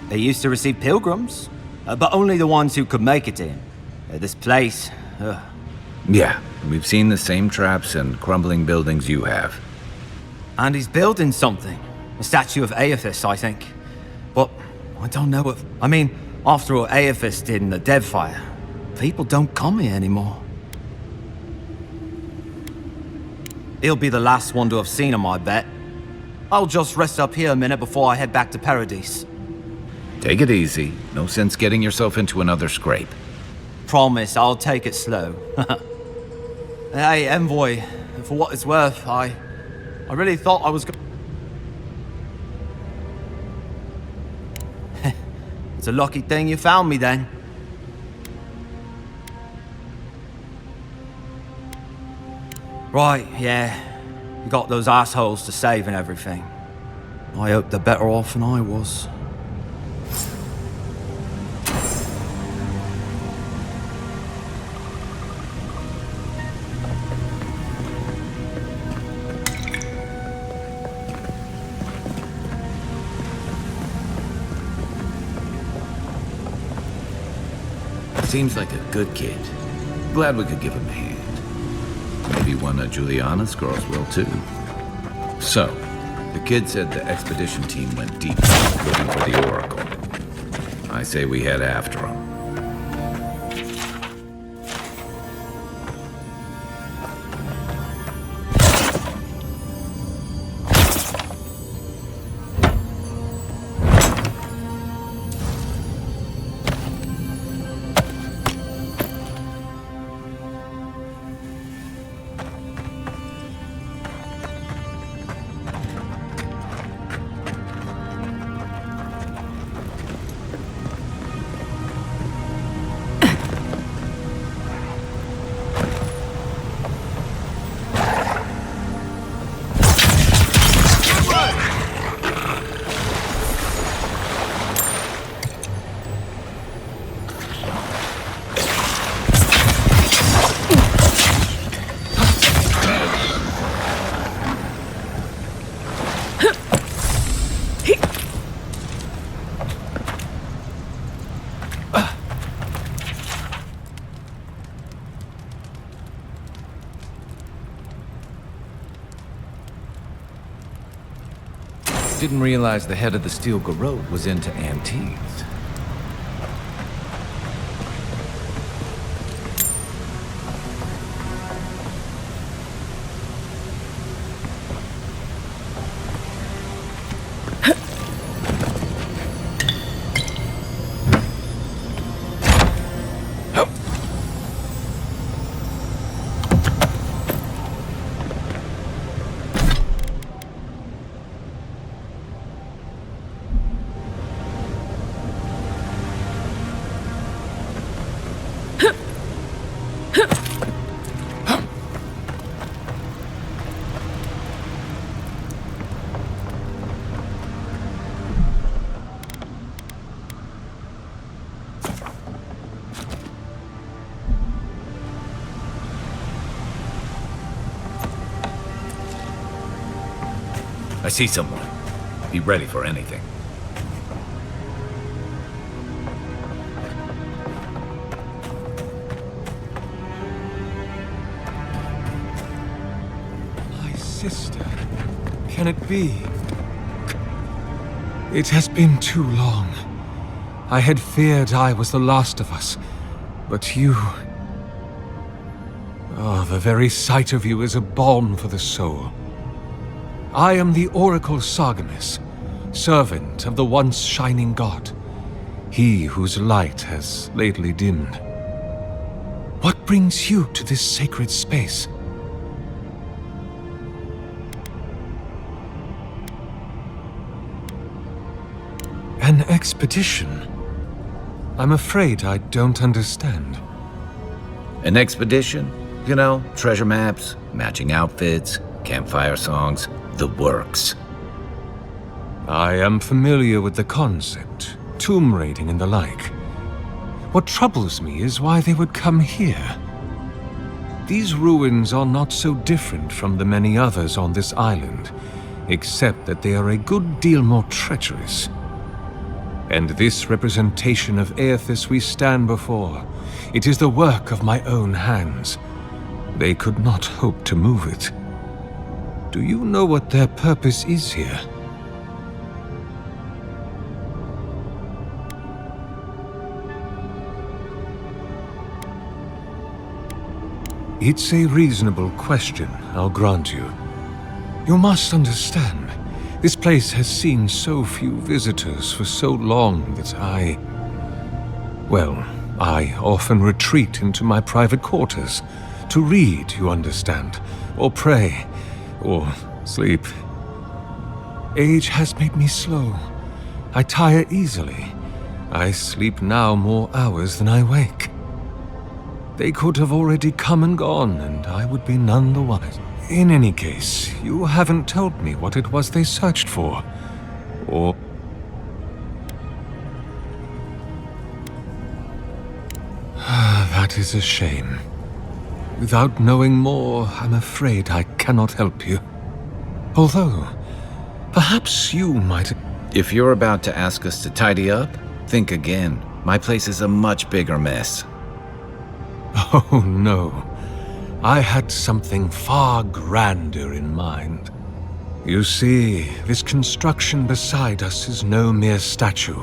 They used to receive pilgrims, but only the ones who could make it in. This place, Yeah, we've seen the same traps and crumbling buildings you have. And he's building something. A statue of Aethys, I think. But I don't know if... I mean, after all Aethys did in the Deadfire, people don't come here anymore. He'll be the last one to have seen him, I bet. I'll just rest up here a minute before I head back to Paradise. Take it easy. No sense getting yourself into another scrape. Promise, I'll take it slow. Hey, Envoy, for what it's worth, I really thought I was It's a lucky thing you found me then. Right, yeah. You got those assholes to save and everything. I hope they're better off than I was. Seems like a good kid. Glad we could give him a hand. Maybe one of Juliana's girls will too. So, the kid said the expedition team went deep looking for the Oracle. I say we head after him. Didn't realize the head of the steel garrote was into antiques. I see someone. Be ready for anything. My sister. Can it be? It has been too long. I had feared I was the last of us. But you... Oh, the very sight of you is a balm for the soul. I am the Oracle Sargemus, servant of the once shining god, he whose light has lately dimmed. What brings you to this sacred space? An expedition? I'm afraid I don't understand. An expedition? You know, treasure maps, matching outfits, campfire songs, the works. I am familiar with the concept, tomb raiding and the like. What troubles me is why they would come here. These ruins are not so different from the many others on this island, except that they are a good deal more treacherous. And this representation of Aethys we stand before, it is the work of my own hands. They could not hope to move it. Do you know what their purpose is here? It's a reasonable question, I'll grant you. You must understand, this place has seen so few visitors for so long that I often retreat into my private quarters. To read, you understand, or pray, or sleep. Age has made me slow. I tire easily. I sleep now more hours than I wake. They could have already come and gone, and I would be none the wiser. In any case, you haven't told me what it was they searched for, or... That is a shame. Without knowing more, I'm afraid I cannot help you. Although, perhaps you might... If you're about to ask us to tidy up, think again. My place is a much bigger mess. Oh, no. I had something far grander in mind. You see, this construction beside us is no mere statue,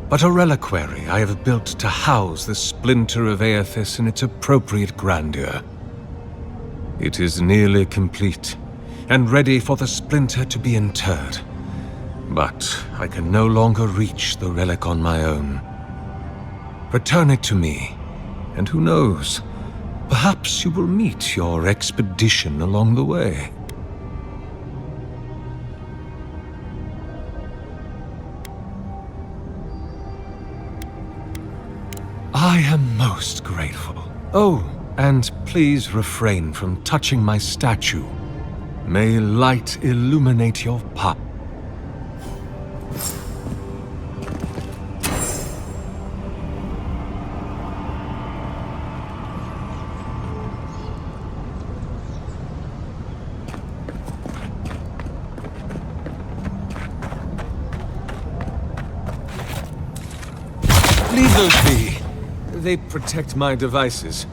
but a reliquary I have built to house the splinter of Aethys in its appropriate grandeur. It is nearly complete, and ready for the splinter to be interred. But I can no longer reach the relic on my own. Return it to me, and who knows, perhaps you will meet your expedition along the way. I am most grateful. Oh, and please refrain from touching my statue. May light illuminate your path. Leave those be. They protect my devices.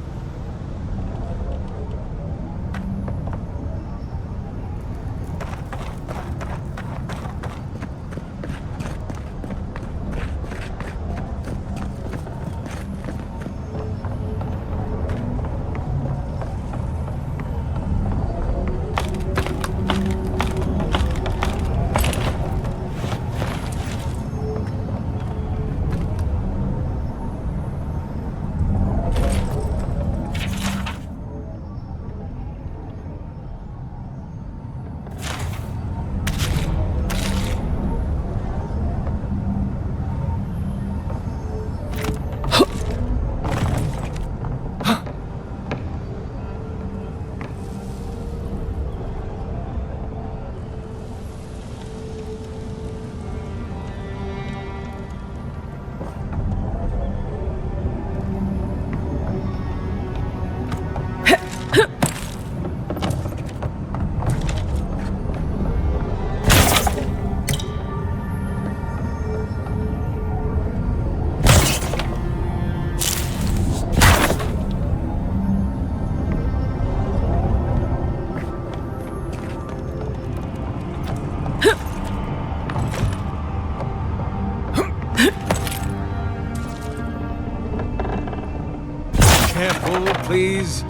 Full, please.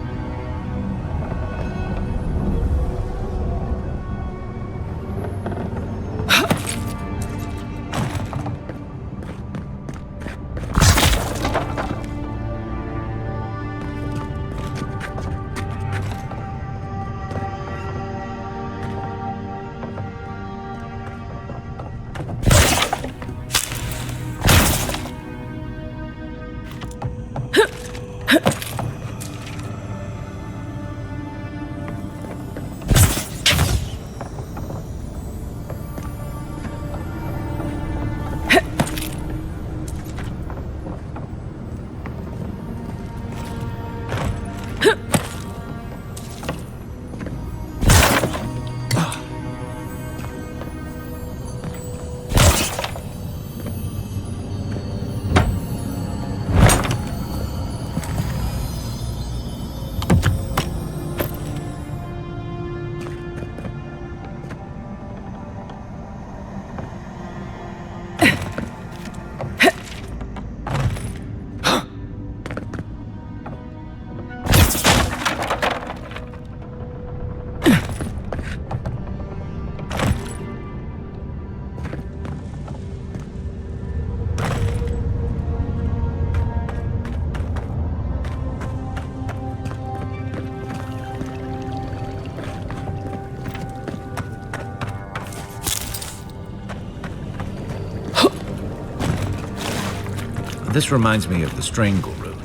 This reminds me of the Strangle route.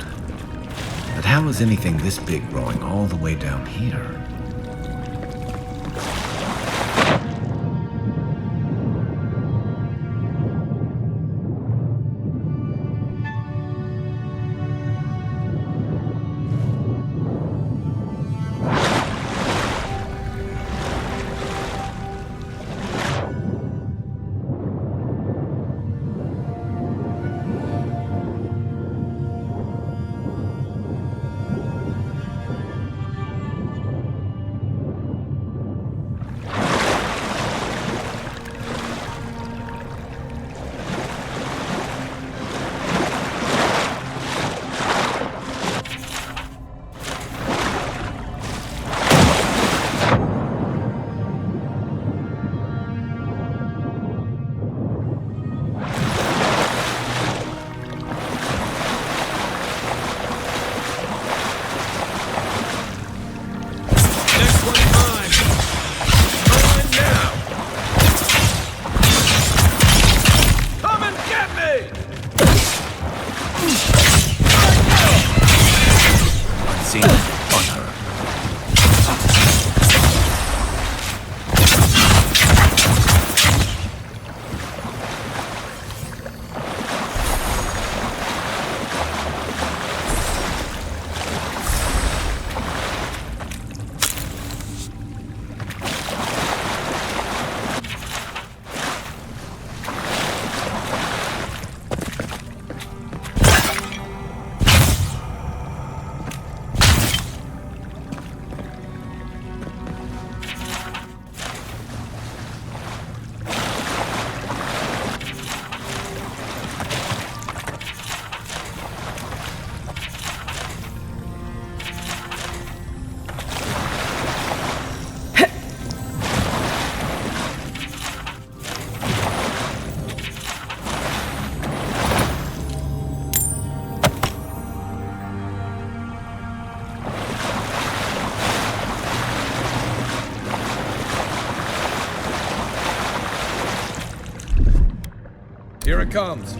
But how is anything this big growing all the way down here? Here it comes.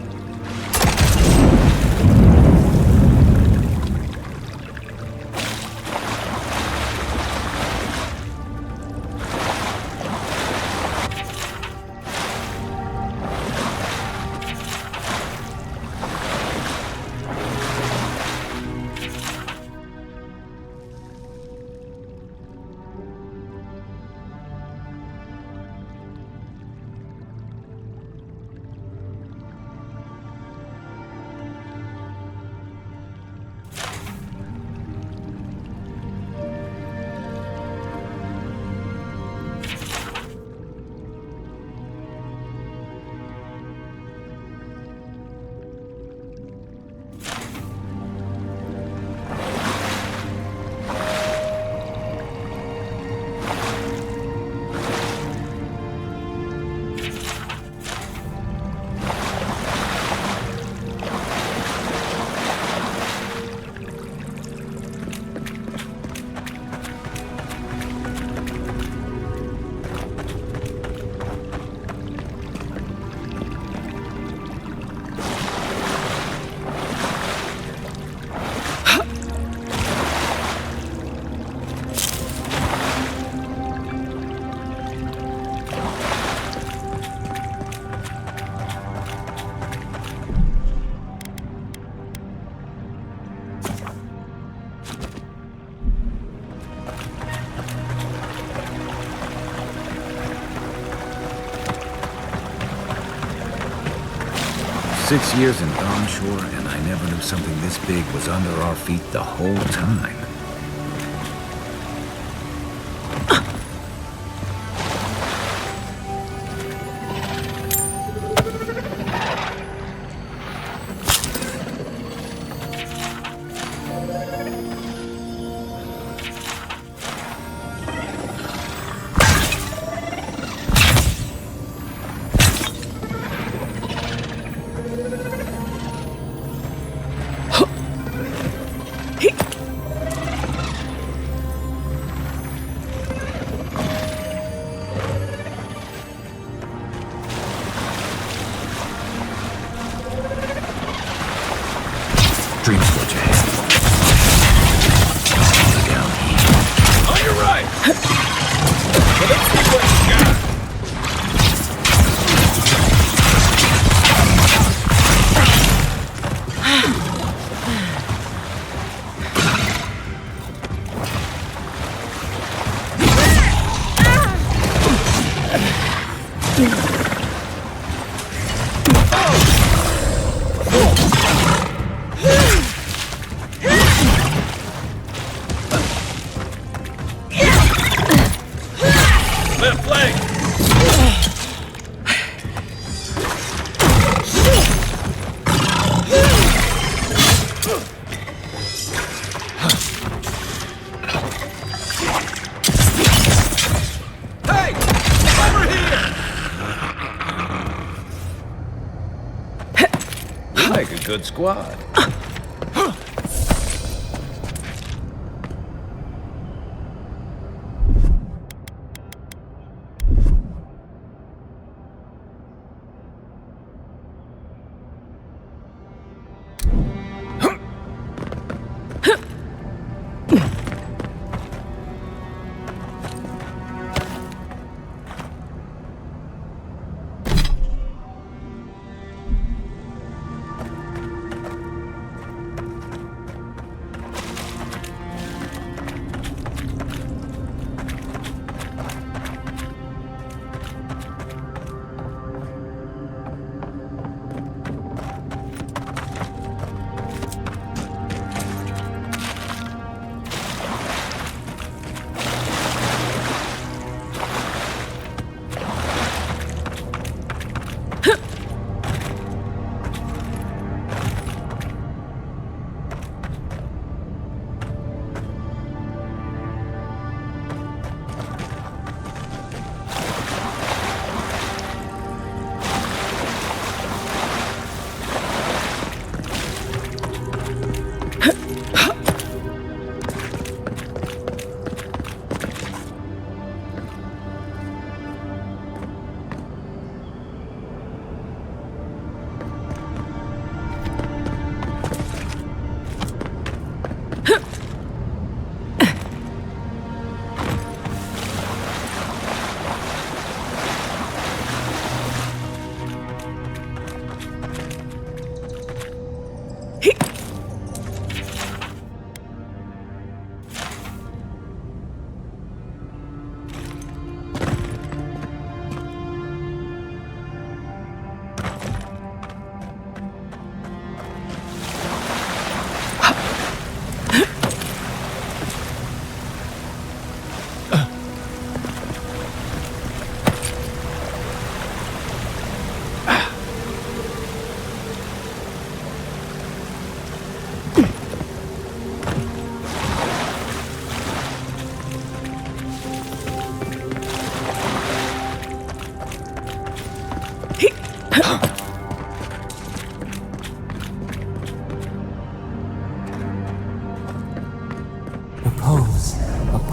6 years in Dawnshore, and I never knew something this big was under our feet the whole time. Good squad.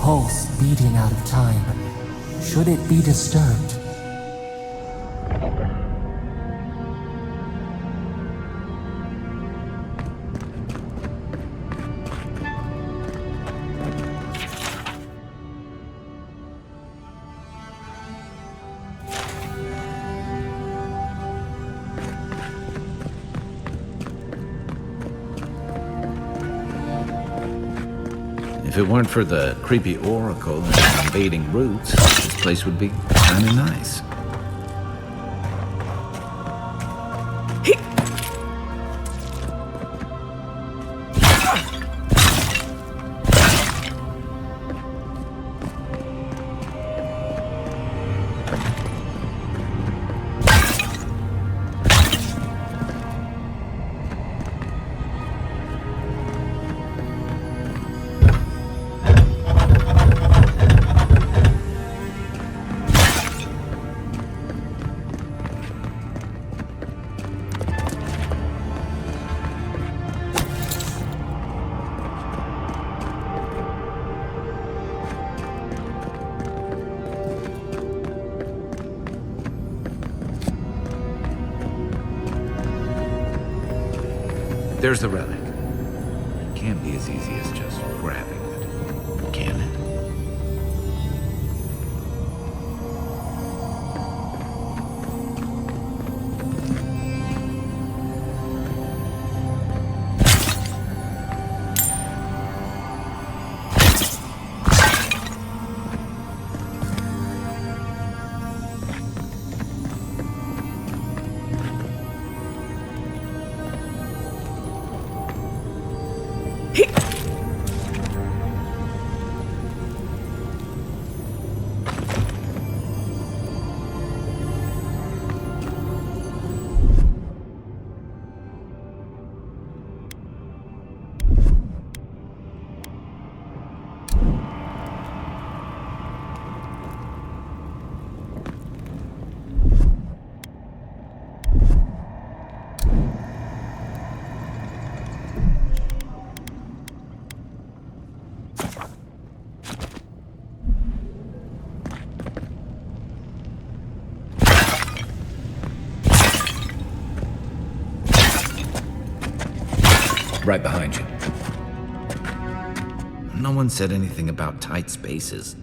pulse beating out of time. Should it be disturbed? If it weren't for the creepy oracle and invading roots, this place would be kinda nice. There's the relic. It can't be as easy as just grabbing it, can it? Right behind you. No one said anything about tight spaces.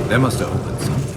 They must have opened something.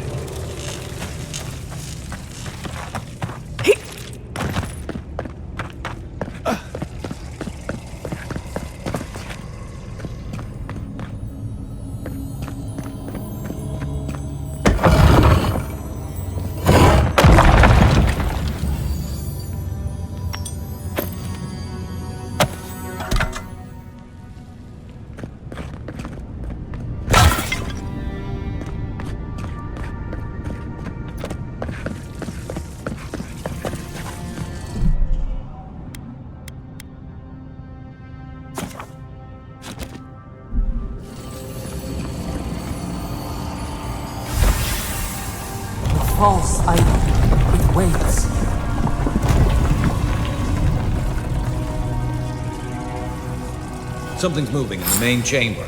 False idol. It waits. Something's moving in the main chamber.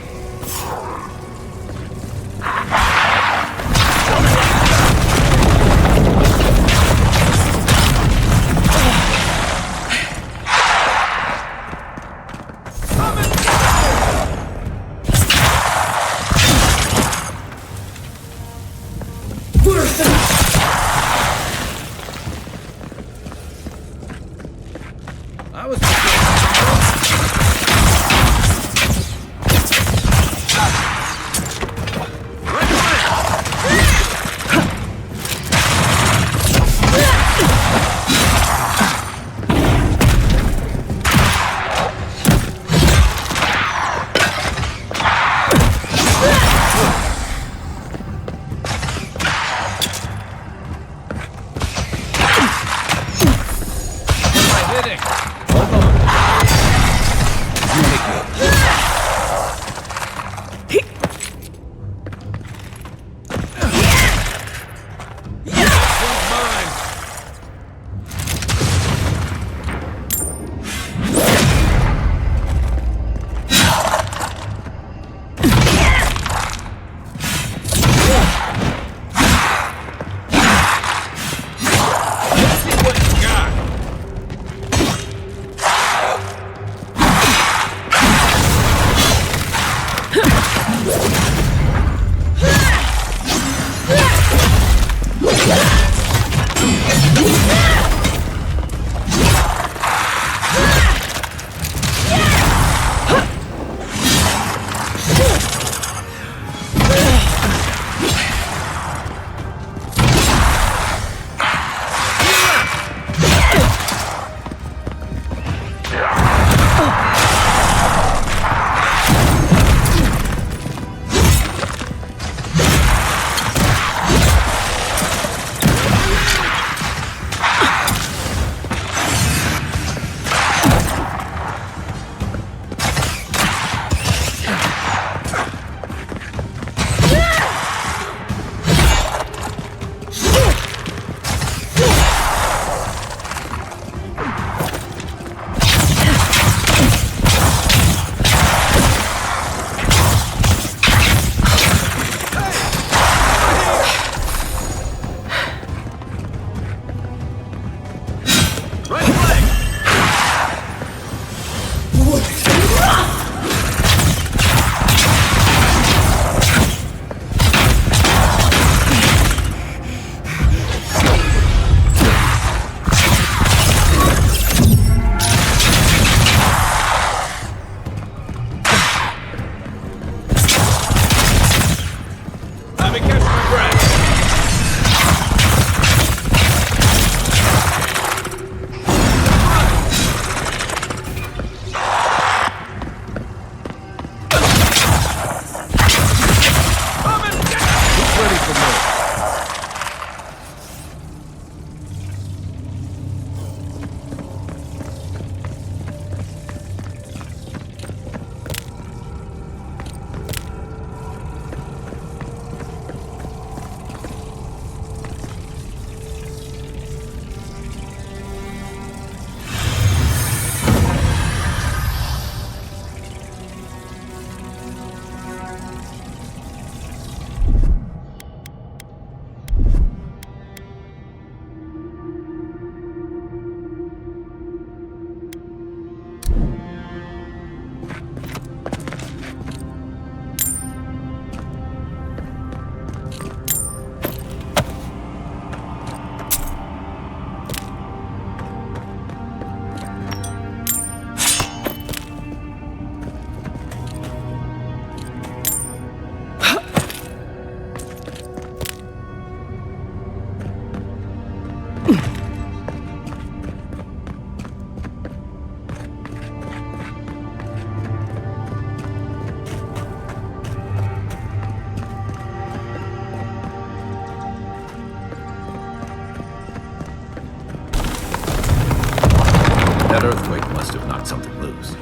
That earthquake must have knocked something loose.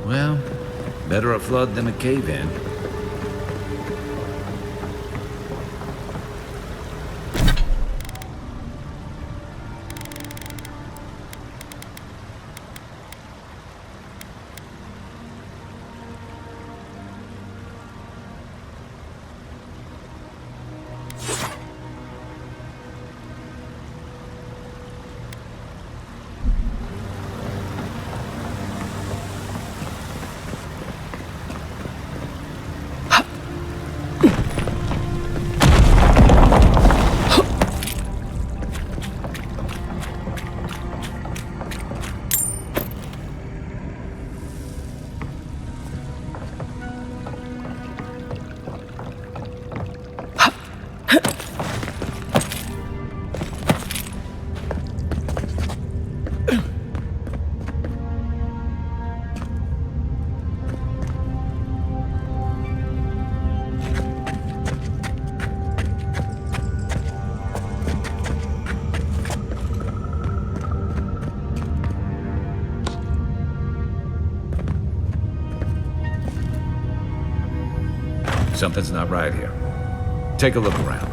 Well, better a flood than a cave-in. Something's not right here. Take a look around.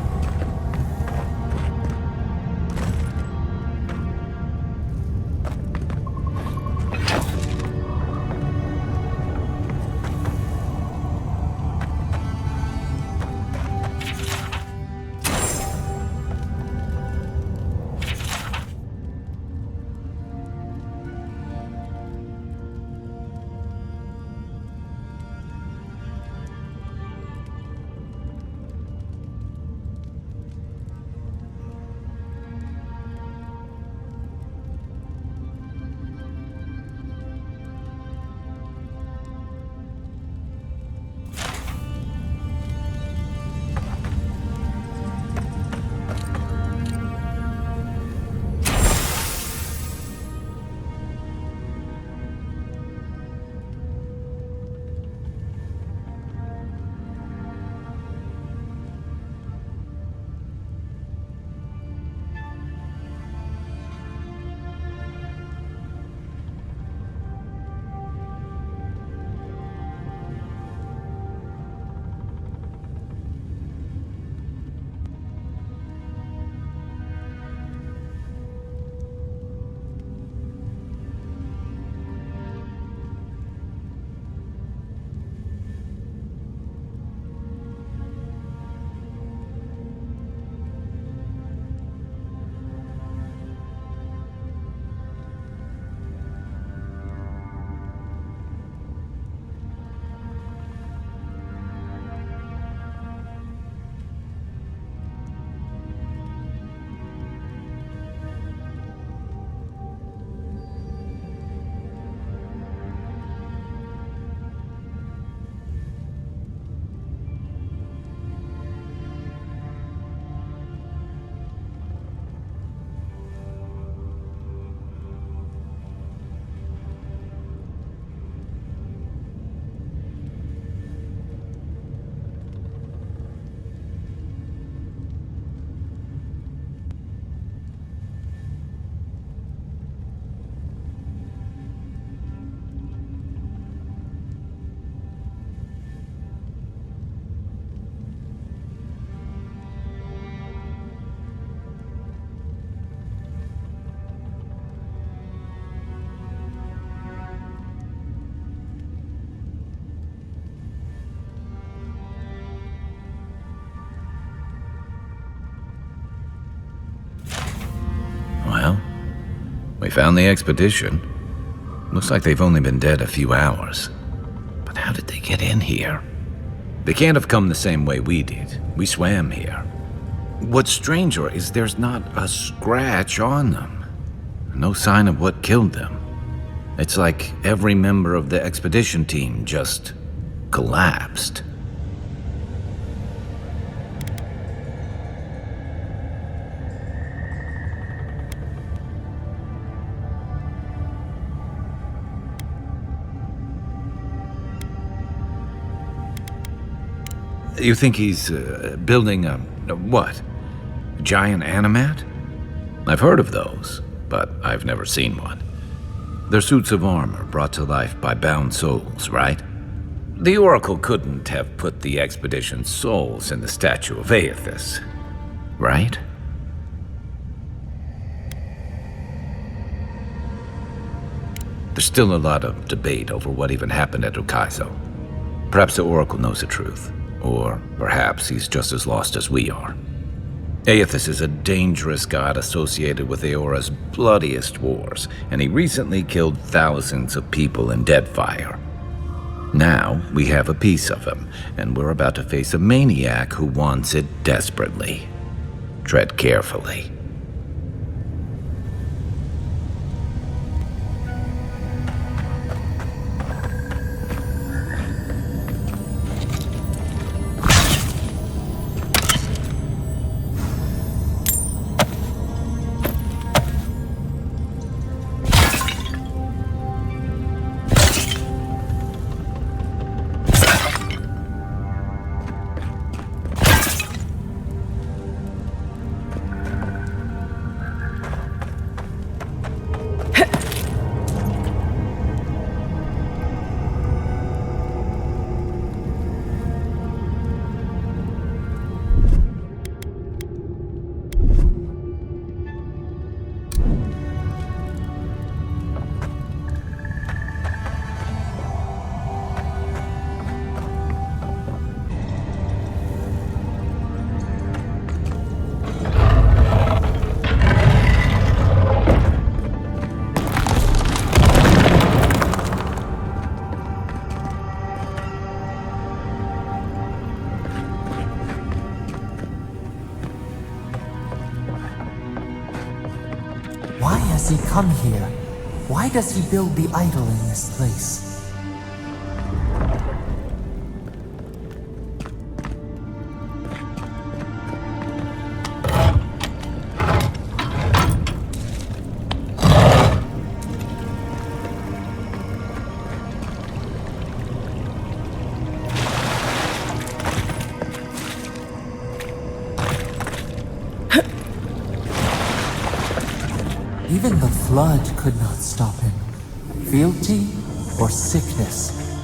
We found the expedition. Looks like they've only been dead a few hours. But how did they get in here? They can't have come the same way we did. We swam here. What's stranger is there's not a scratch on them. No sign of what killed them. It's like every member of the expedition team just collapsed. You think he's building a what? A giant animat? I've heard of those, but I've never seen one. They're suits of armor brought to life by bound souls, right? The Oracle couldn't have put the expedition's souls in the statue of Aethys, right? There's still a lot of debate over what even happened at Ukaizo. Perhaps the Oracle knows the truth, or perhaps he's just as lost as we are. Aethys is a dangerous god associated with Eora's bloodiest wars, and he recently killed thousands of people in Deadfire. Now, we have a piece of him, and we're about to face a maniac who wants it desperately. Tread carefully. Why has he come here? Why does he build the idol in this place? Even the flood could not stop him. Fealty or sickness?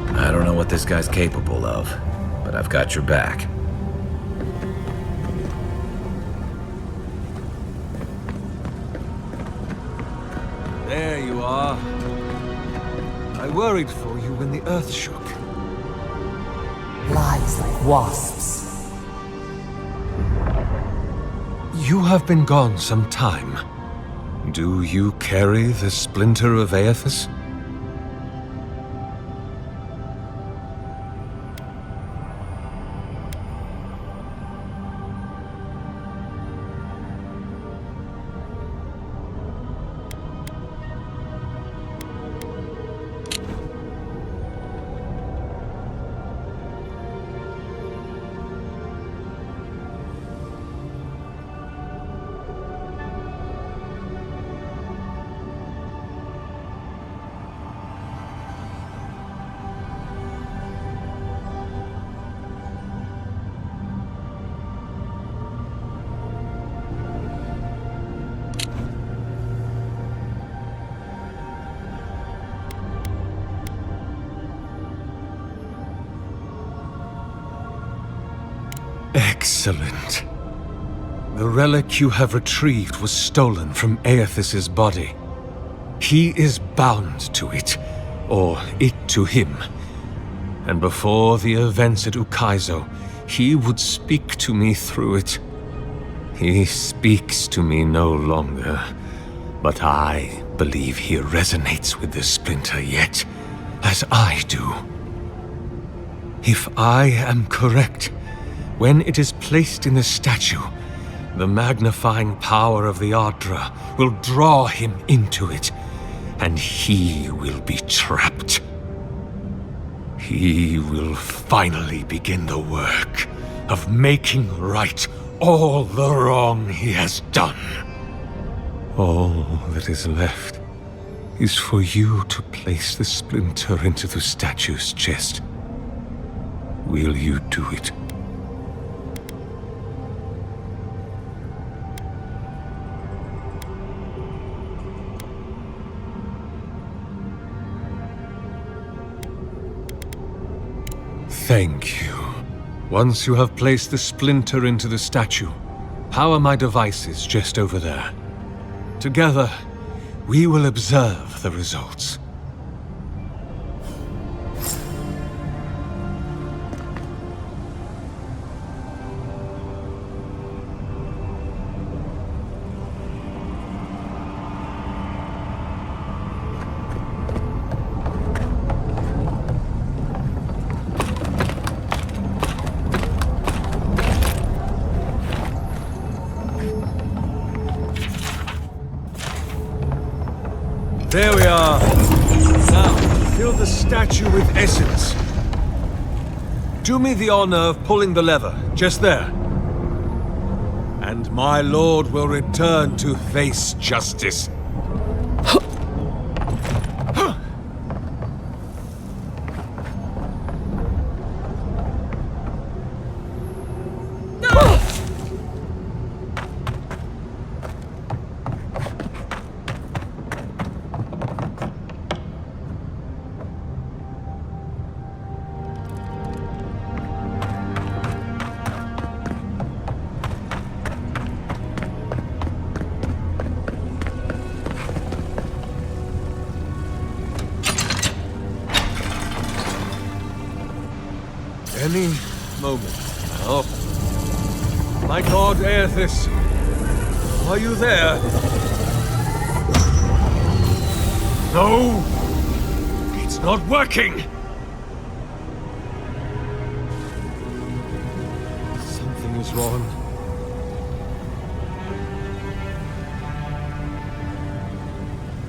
I don't know what this guy's capable of, but I've got your back. There you are. I worried for you when the earth shook. Lies like wasps. You have been gone some time. Do you carry the splinter of Aethys? Excellent. The relic you have retrieved was stolen from Aethys' body. He is bound to it, or it to him. And before the events at Ukaizo, he would speak to me through it. He speaks to me no longer, but I believe he resonates with the splinter yet, as I do. If I am correct, when it is placed in the statue, the magnifying power of the Ardra will draw him into it, and he will be trapped. He will finally begin the work of making right all the wrong he has done. All that is left is for you to place the splinter into the statue's chest. Will you do it? Thank you. Once you have placed the splinter into the statue, power my devices just over there. Together, we will observe the results. There we are. Now, fill the statue with essence. Do me the honor of pulling the lever, just there. And my lord will return to face justice. Any moment now. My god, Aethys, are you there? No! It's not working! Something is wrong.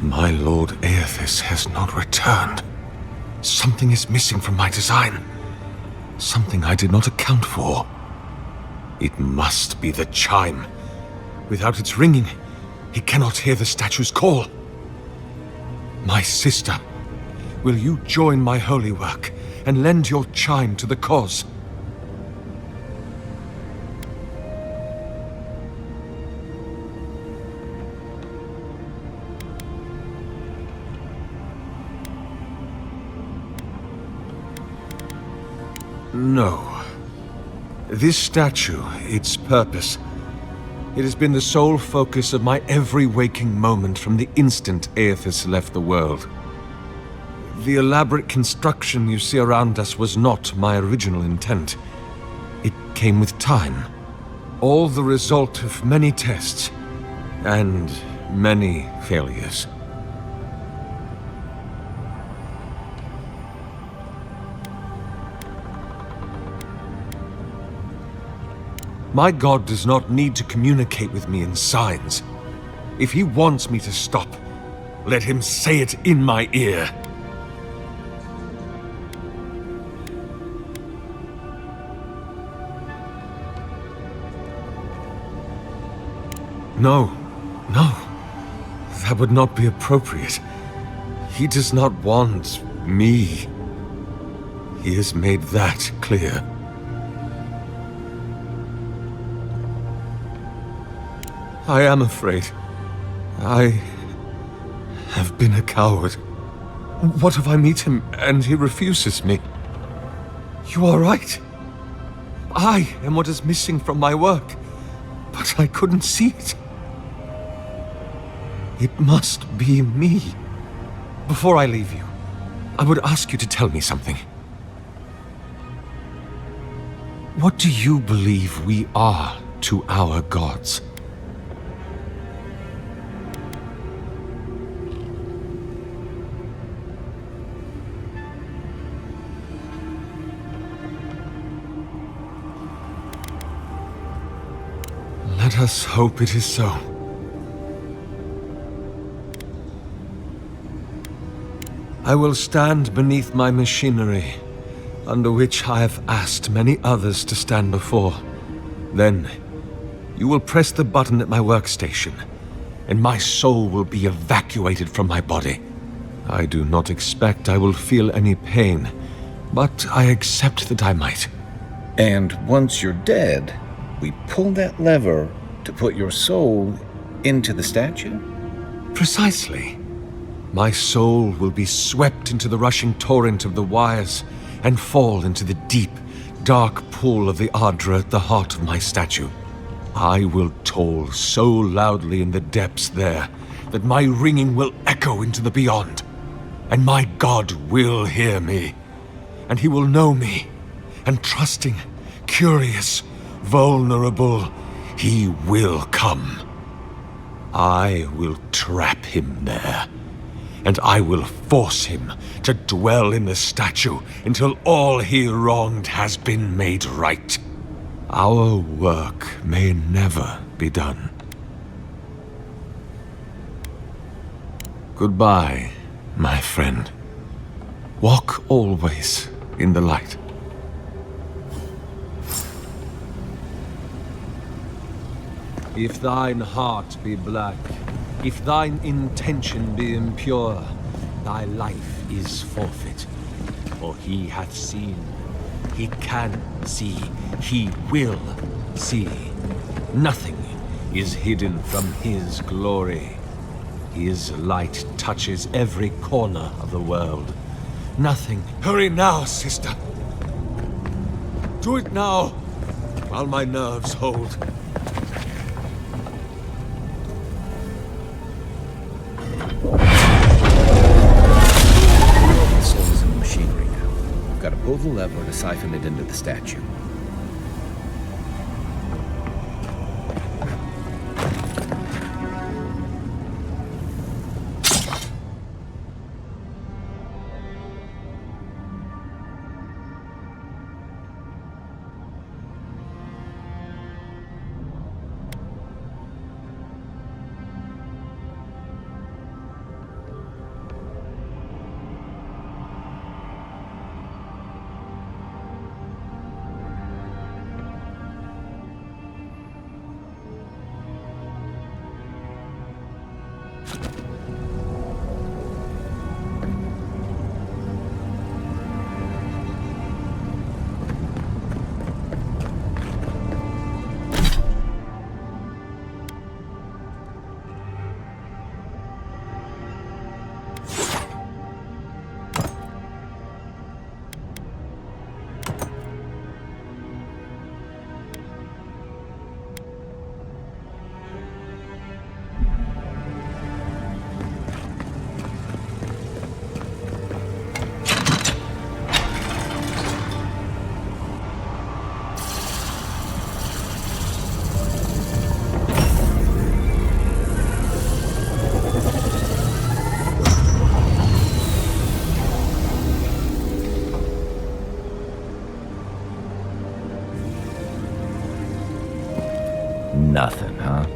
My lord Aethys has not returned. Something is missing from my design. Something I did not account for. It must be the chime. Without its ringing, he cannot hear the statue's call. My sister, will you join my holy work and lend your chime to the cause? No. This statue, its purpose, it has been the sole focus of my every waking moment from the instant Aethys left the world. The elaborate construction you see around us was not my original intent. It came with time. All the result of many tests and many failures. My god does not need to communicate with me in signs. If he wants me to stop, let him say it in my ear. No, that would not be appropriate. He does not want me. He has made that clear. I am afraid. I have been a coward. What if I meet him and he refuses me? You are right. I am what is missing from my work, but I couldn't see it. It must be me. Before I leave you, I would ask you to tell me something. What do you believe we are to our gods? Let us hope it is so. I will stand beneath my machinery, under which I have asked many others to stand before. Then, you will press the button at my workstation, and my soul will be evacuated from my body. I do not expect I will feel any pain, but I accept that I might. And once you're dead, we pull that lever to put your soul into the statue? Precisely. My soul will be swept into the rushing torrent of the wires and fall into the deep, dark pool of the Ardra at the heart of my statue. I will toll so loudly in the depths there that my ringing will echo into the beyond. And my God will hear me, and he will know me, and trusting, curious, vulnerable, he will come. I will trap him there, and I will force him to dwell in the statue until all he wronged has been made right. Our work may never be done. Goodbye, my friend. Walk always in the light. If thine heart be black, if thine intention be impure, thy life is forfeit. For he hath seen, he can see, he will see. Nothing is hidden from his glory. His light touches every corner of the world. Nothing. Hurry now, sister. Do it now, while my nerves hold. Got to pull the lever to siphon it into the statue. Nothing, huh?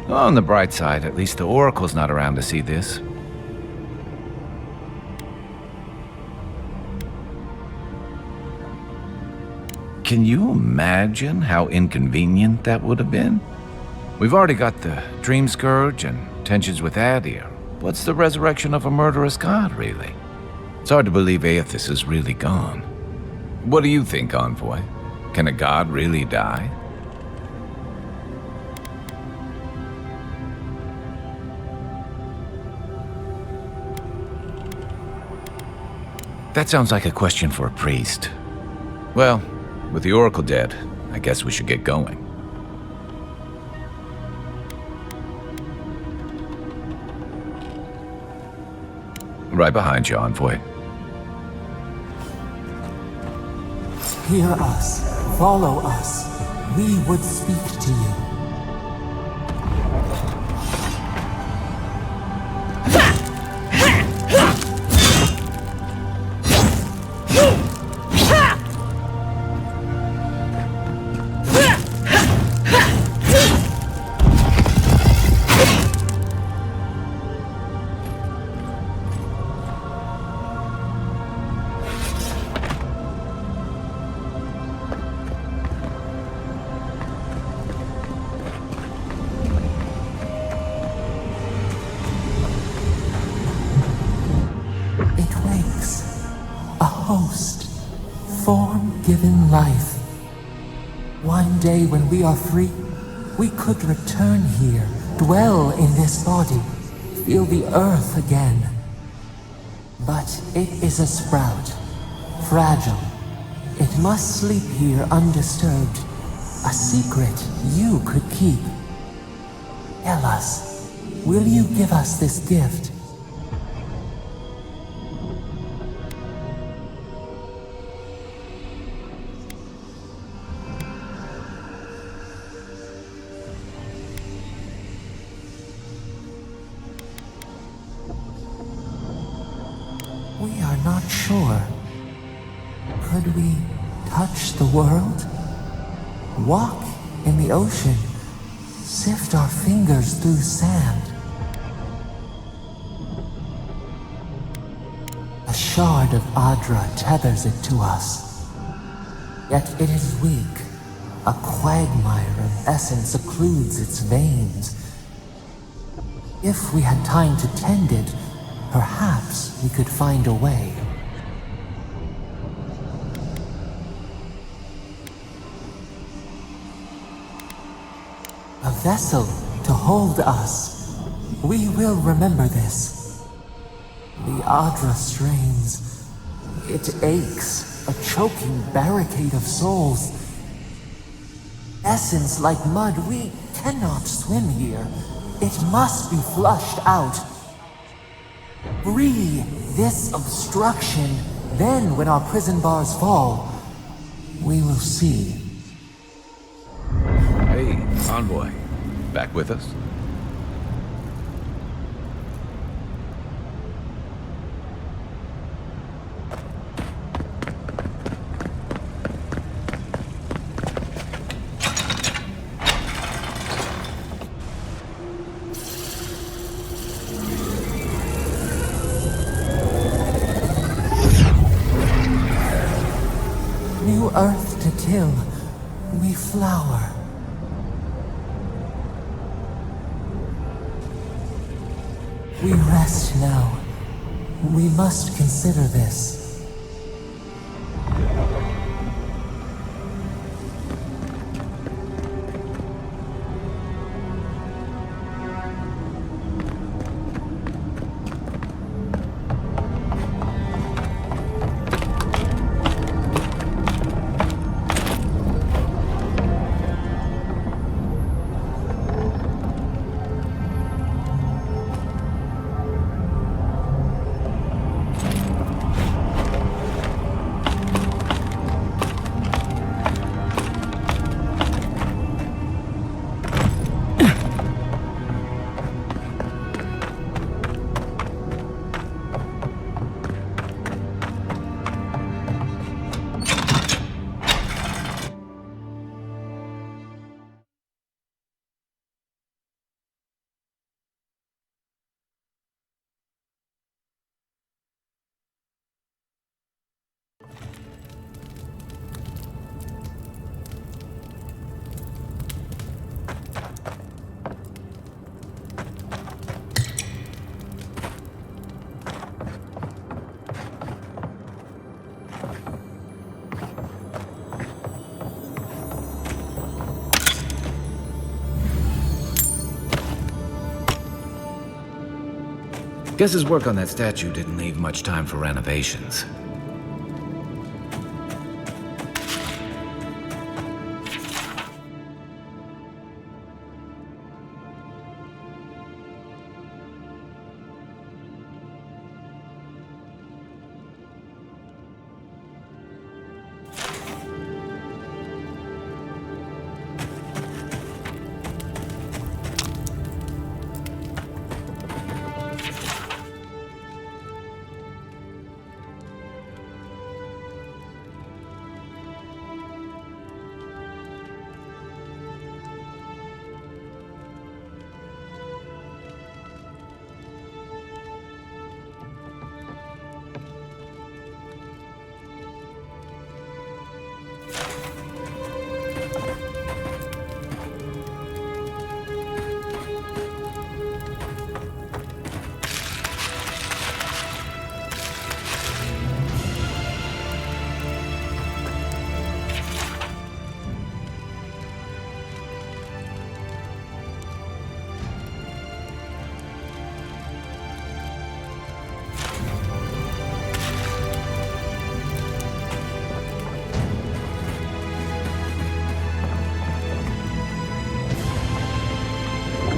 Well, on the bright side, at least the Oracle's not around to see this. Can you imagine how inconvenient that would have been? We've already got the Dream Scourge and tensions with Adir. What's the resurrection of a murderous god, really? It's hard to believe Aethys is really gone. What do you think, Envoy? Can a god really die? That sounds like a question for a priest. Well, with the Oracle dead, I guess we should get going. Right behind you, Envoy. Hear us. Follow us. We would speak to you. Form-given life. One day when we are free, we could return here, dwell in this body, feel the earth again. But it is a sprout, fragile. It must sleep here undisturbed. A secret you could keep. Tell us, will you give us this gift? We are not sure. Could we touch the world? Walk in the ocean? Sift our fingers through sand? A shard of Adra tethers it to us. Yet it is weak. A quagmire of essence occludes its veins. If we had time to tend it, perhaps we could find a way. A vessel to hold us. We will remember this. The Adra strains. It aches, a choking barricade of souls. Essence like mud, we cannot swim here. It must be flushed out. Free this obstruction, then when our prison bars fall, we will see. Hey, Envoy. Back with us? New earth to till, we flower. We rest now. We must consider this. Guess his work on that statue didn't leave much time for renovations.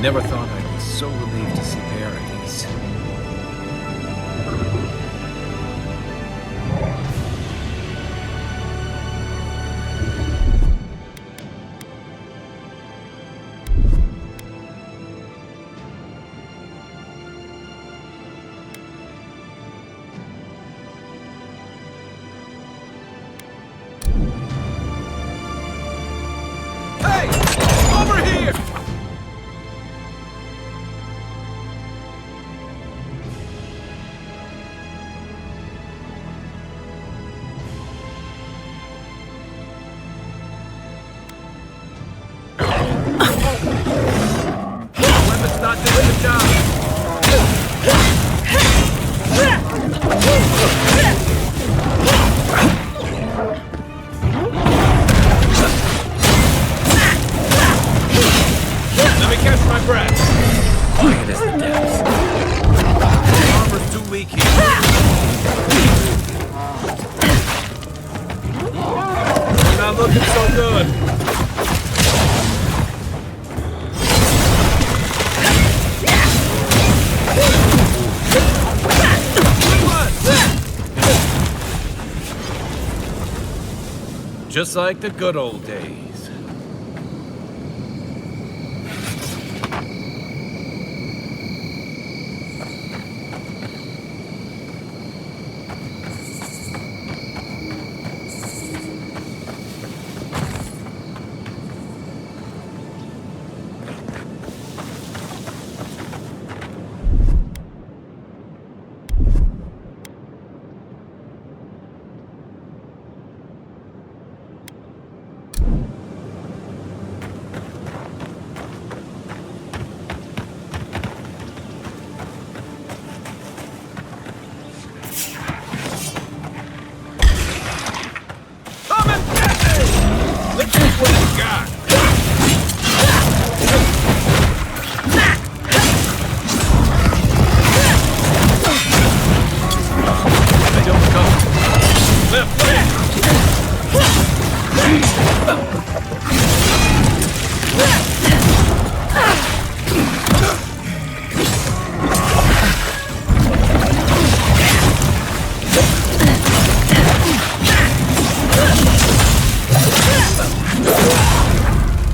Never thought I'd be so relieved to see Paradise. Hey! Over here! Weapon's not doing the job. Let me catch my breath. Quiet as the depths. Armor's too weak here. You're not looking so good. Just like the good old days.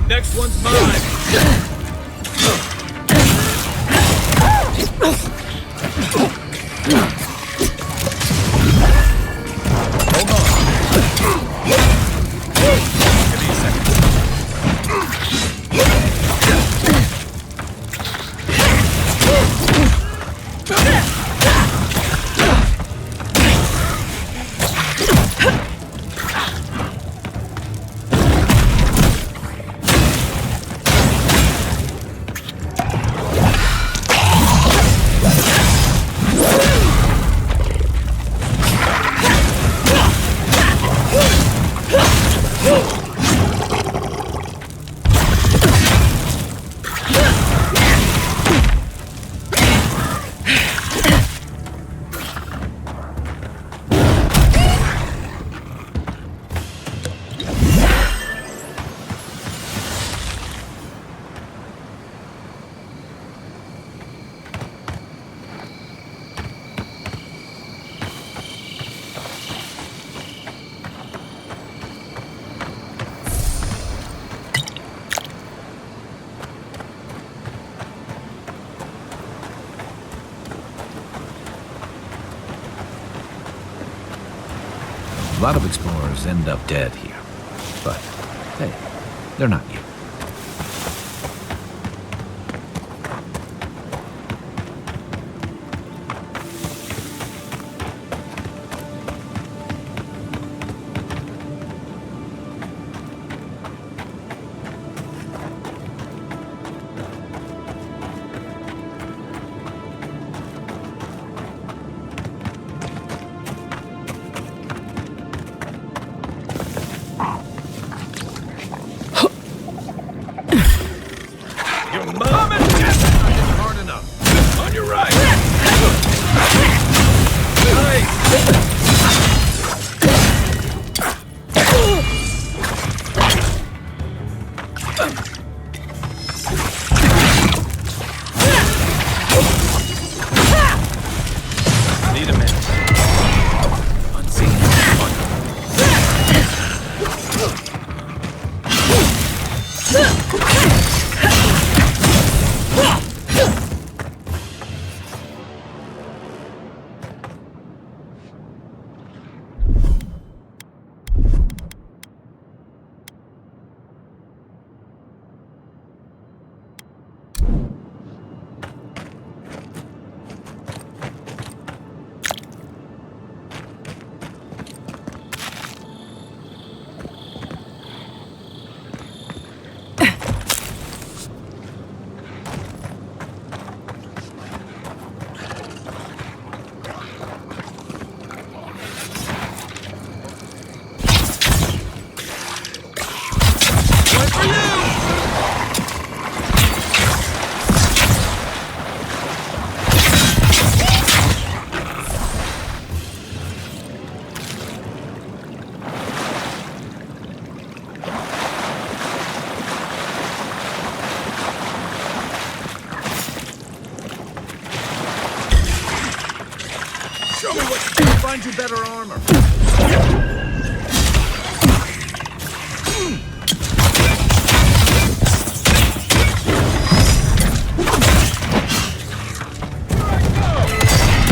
Next one's mine. A lot of explorers end up dead here. But, hey, they're not you. find you better armor.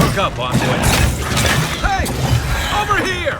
Look up, Envoy. Hey! Over here!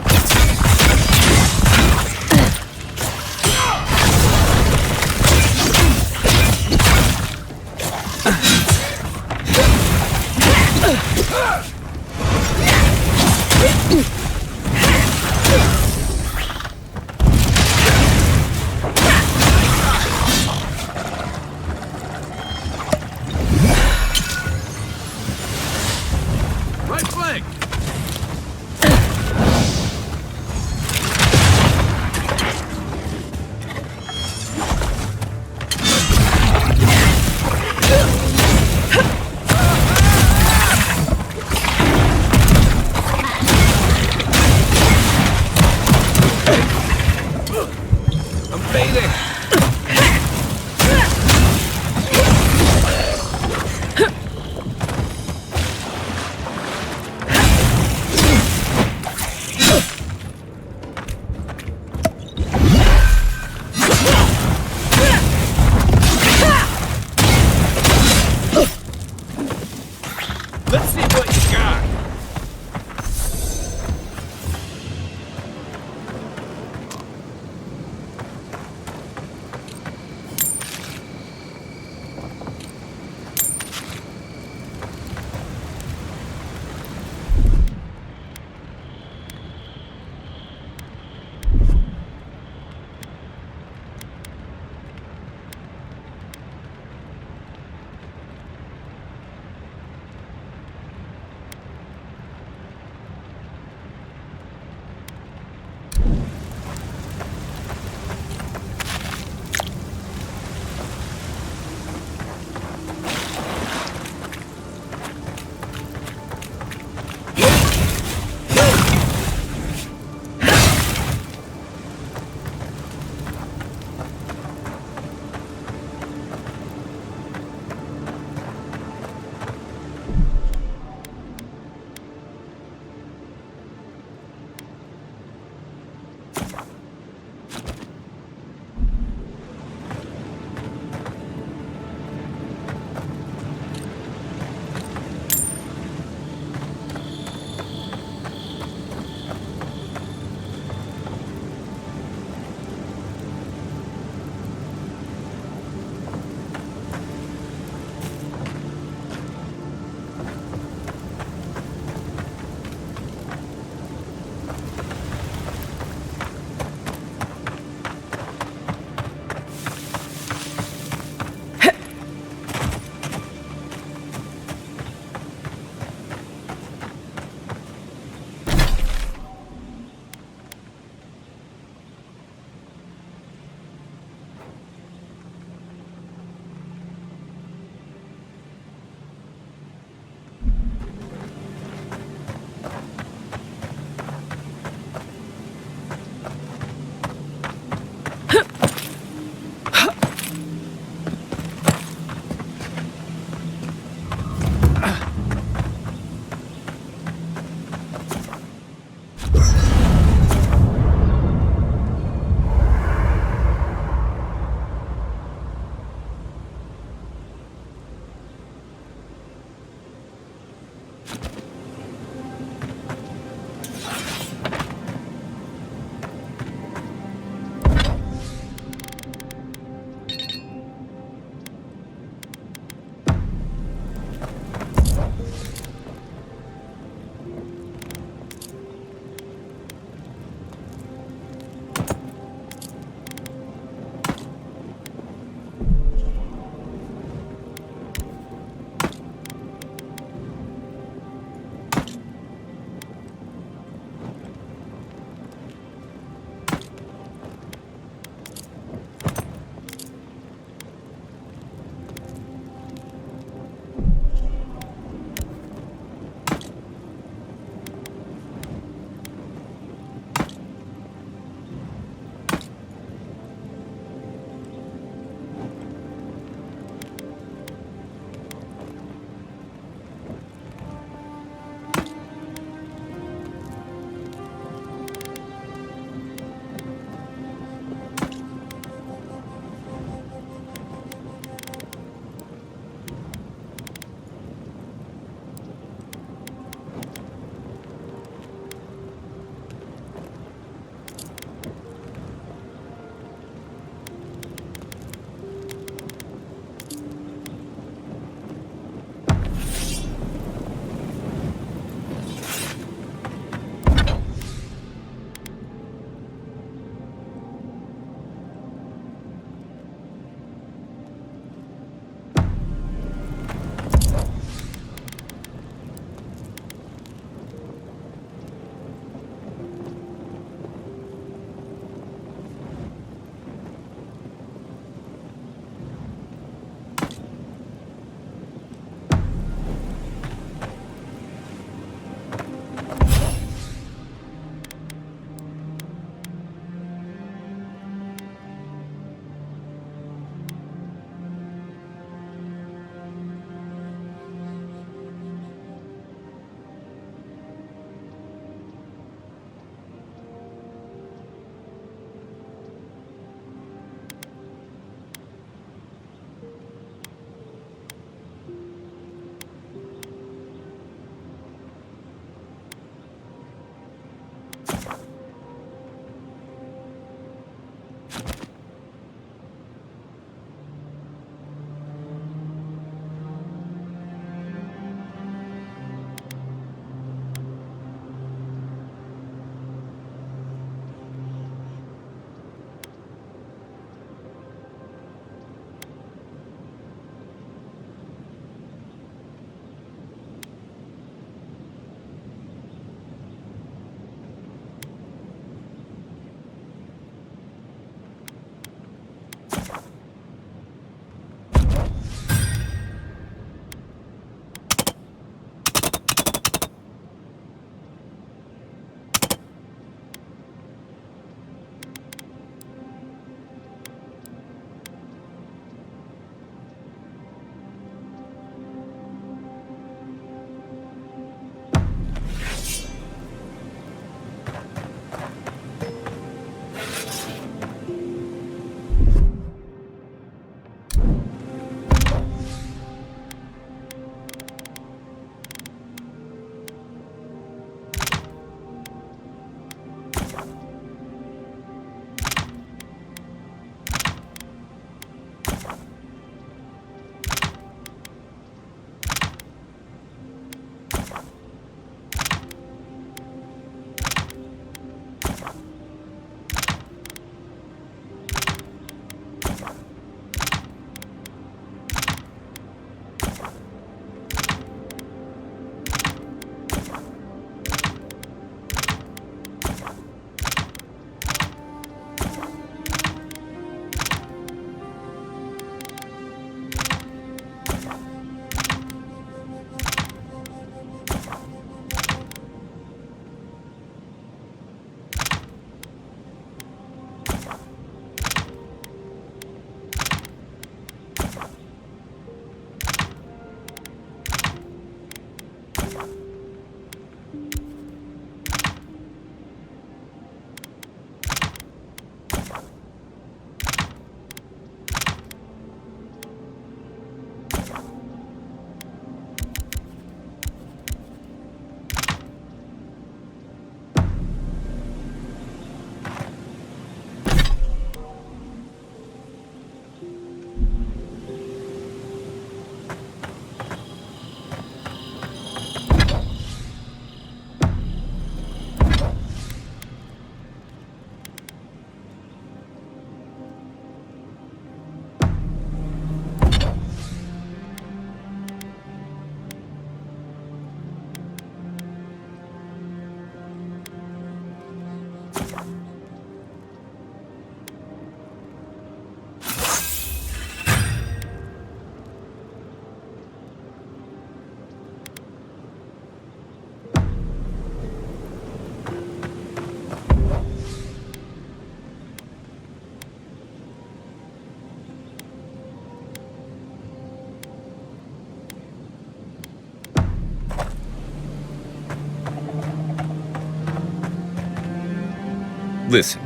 Listen,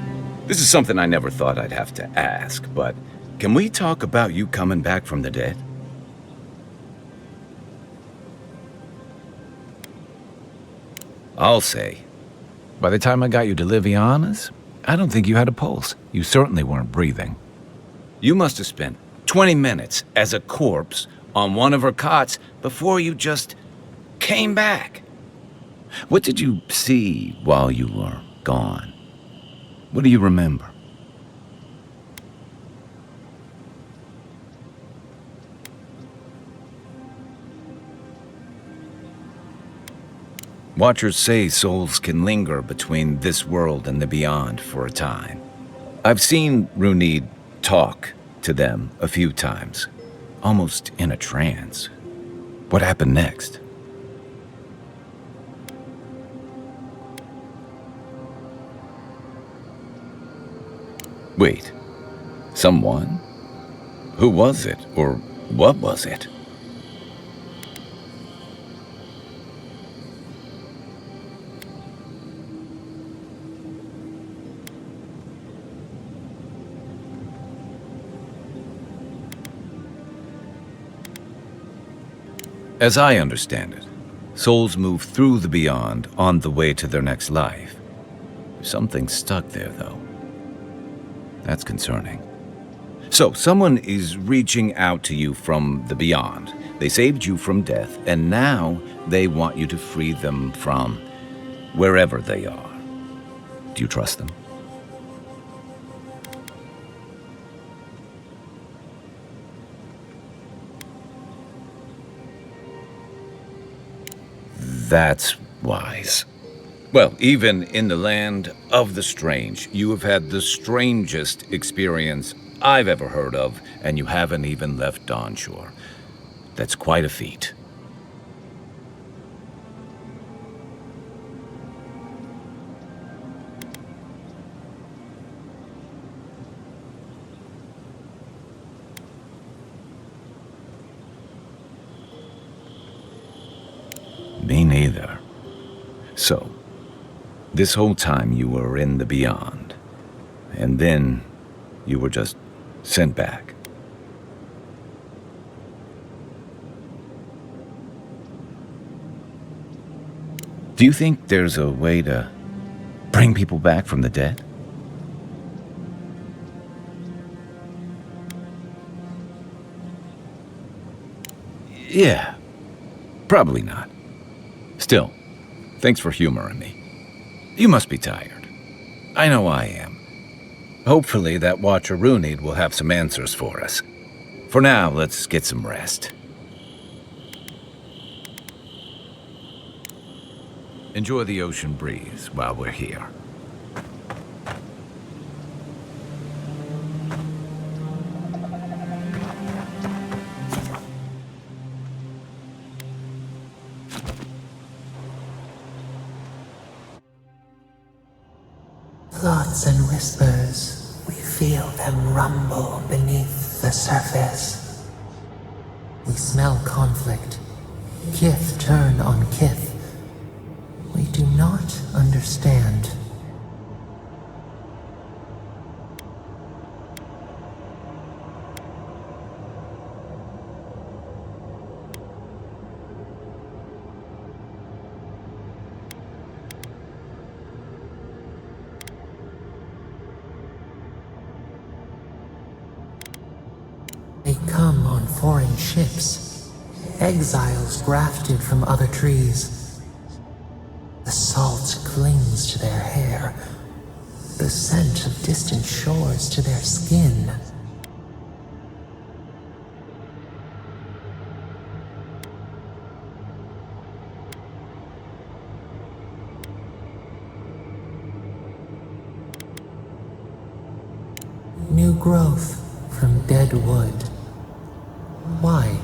this is something I never thought I'd have to ask, but can we talk about you coming back from the dead? I'll say, by the time I got you to Liviana's, I don't think you had a pulse. You certainly weren't breathing. You must have spent 20 minutes as a corpse on one of her cots before you just came back. What did you see while you were gone? What do you remember? Watchers say souls can linger between this world and the beyond for a time. I've seen Runid talk to them a few times, almost in a trance. What happened next? Wait, someone? Who was it, or what was it? As I understand it, souls move through the beyond on the way to their next life. Something's stuck there, though. That's concerning. So, someone is reaching out to you from the beyond. They saved you from death, and now they want you to free them from wherever they are. Do you trust them? That's wise. Well, even in the land of the strange, you have had the strangest experience I've ever heard of, and you haven't even left Dawnshore. That's quite a feat. Me neither. So, this whole time you were in the beyond, and then you were just sent back. Do you think there's a way to bring people back from the dead? Yeah, probably not. Still, thanks for humoring me. You must be tired. I know I am. Hopefully that Watcher Runid will have some answers for us. For now, let's get some rest. Enjoy the ocean breeze while we're here. Thoughts and whispers, we feel them rumble beneath the surface. We smell conflict, kith turn on kith. We do not understand. They come on foreign ships, exiles grafted from other trees. The salt clings to their hair, the scent of distant shores to their skin. New growth from dead wood. Why?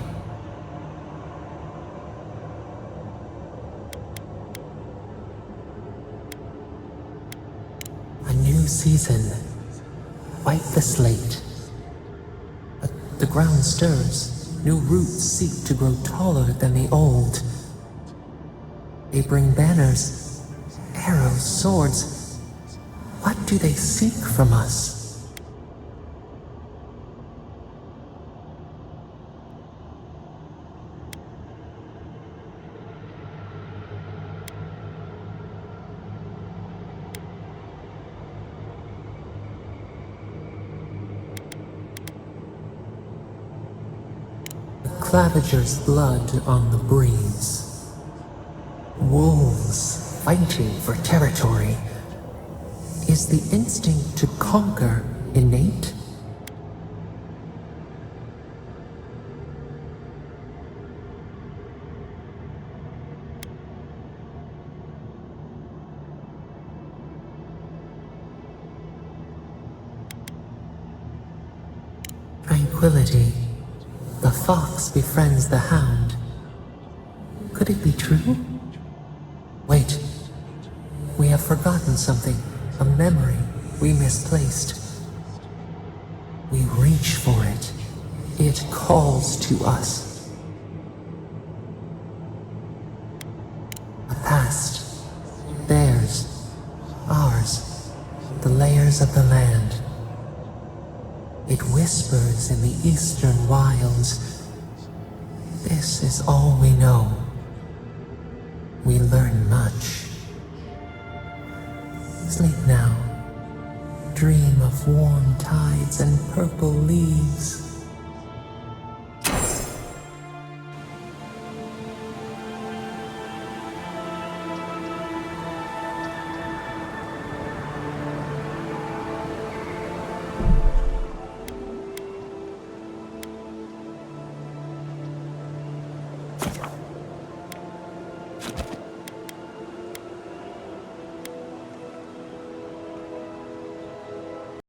A new season. Wipe the slate. But the ground stirs. New roots seek to grow taller than the old. They bring banners, arrows, swords. What do they seek from us? Claviger's blood on the breeze. Wolves fighting for territory. Is the instinct to conquer innate? Tranquility. The fox befriends the hound. Could it be true? Wait. We have forgotten something. A memory we misplaced. We reach for it. It calls to us. A past. Theirs. Ours. The layers of the land. It whispers in the eastern wilds. This is all we know. We learn much. Sleep now. Dream of warm tides and purple leaves.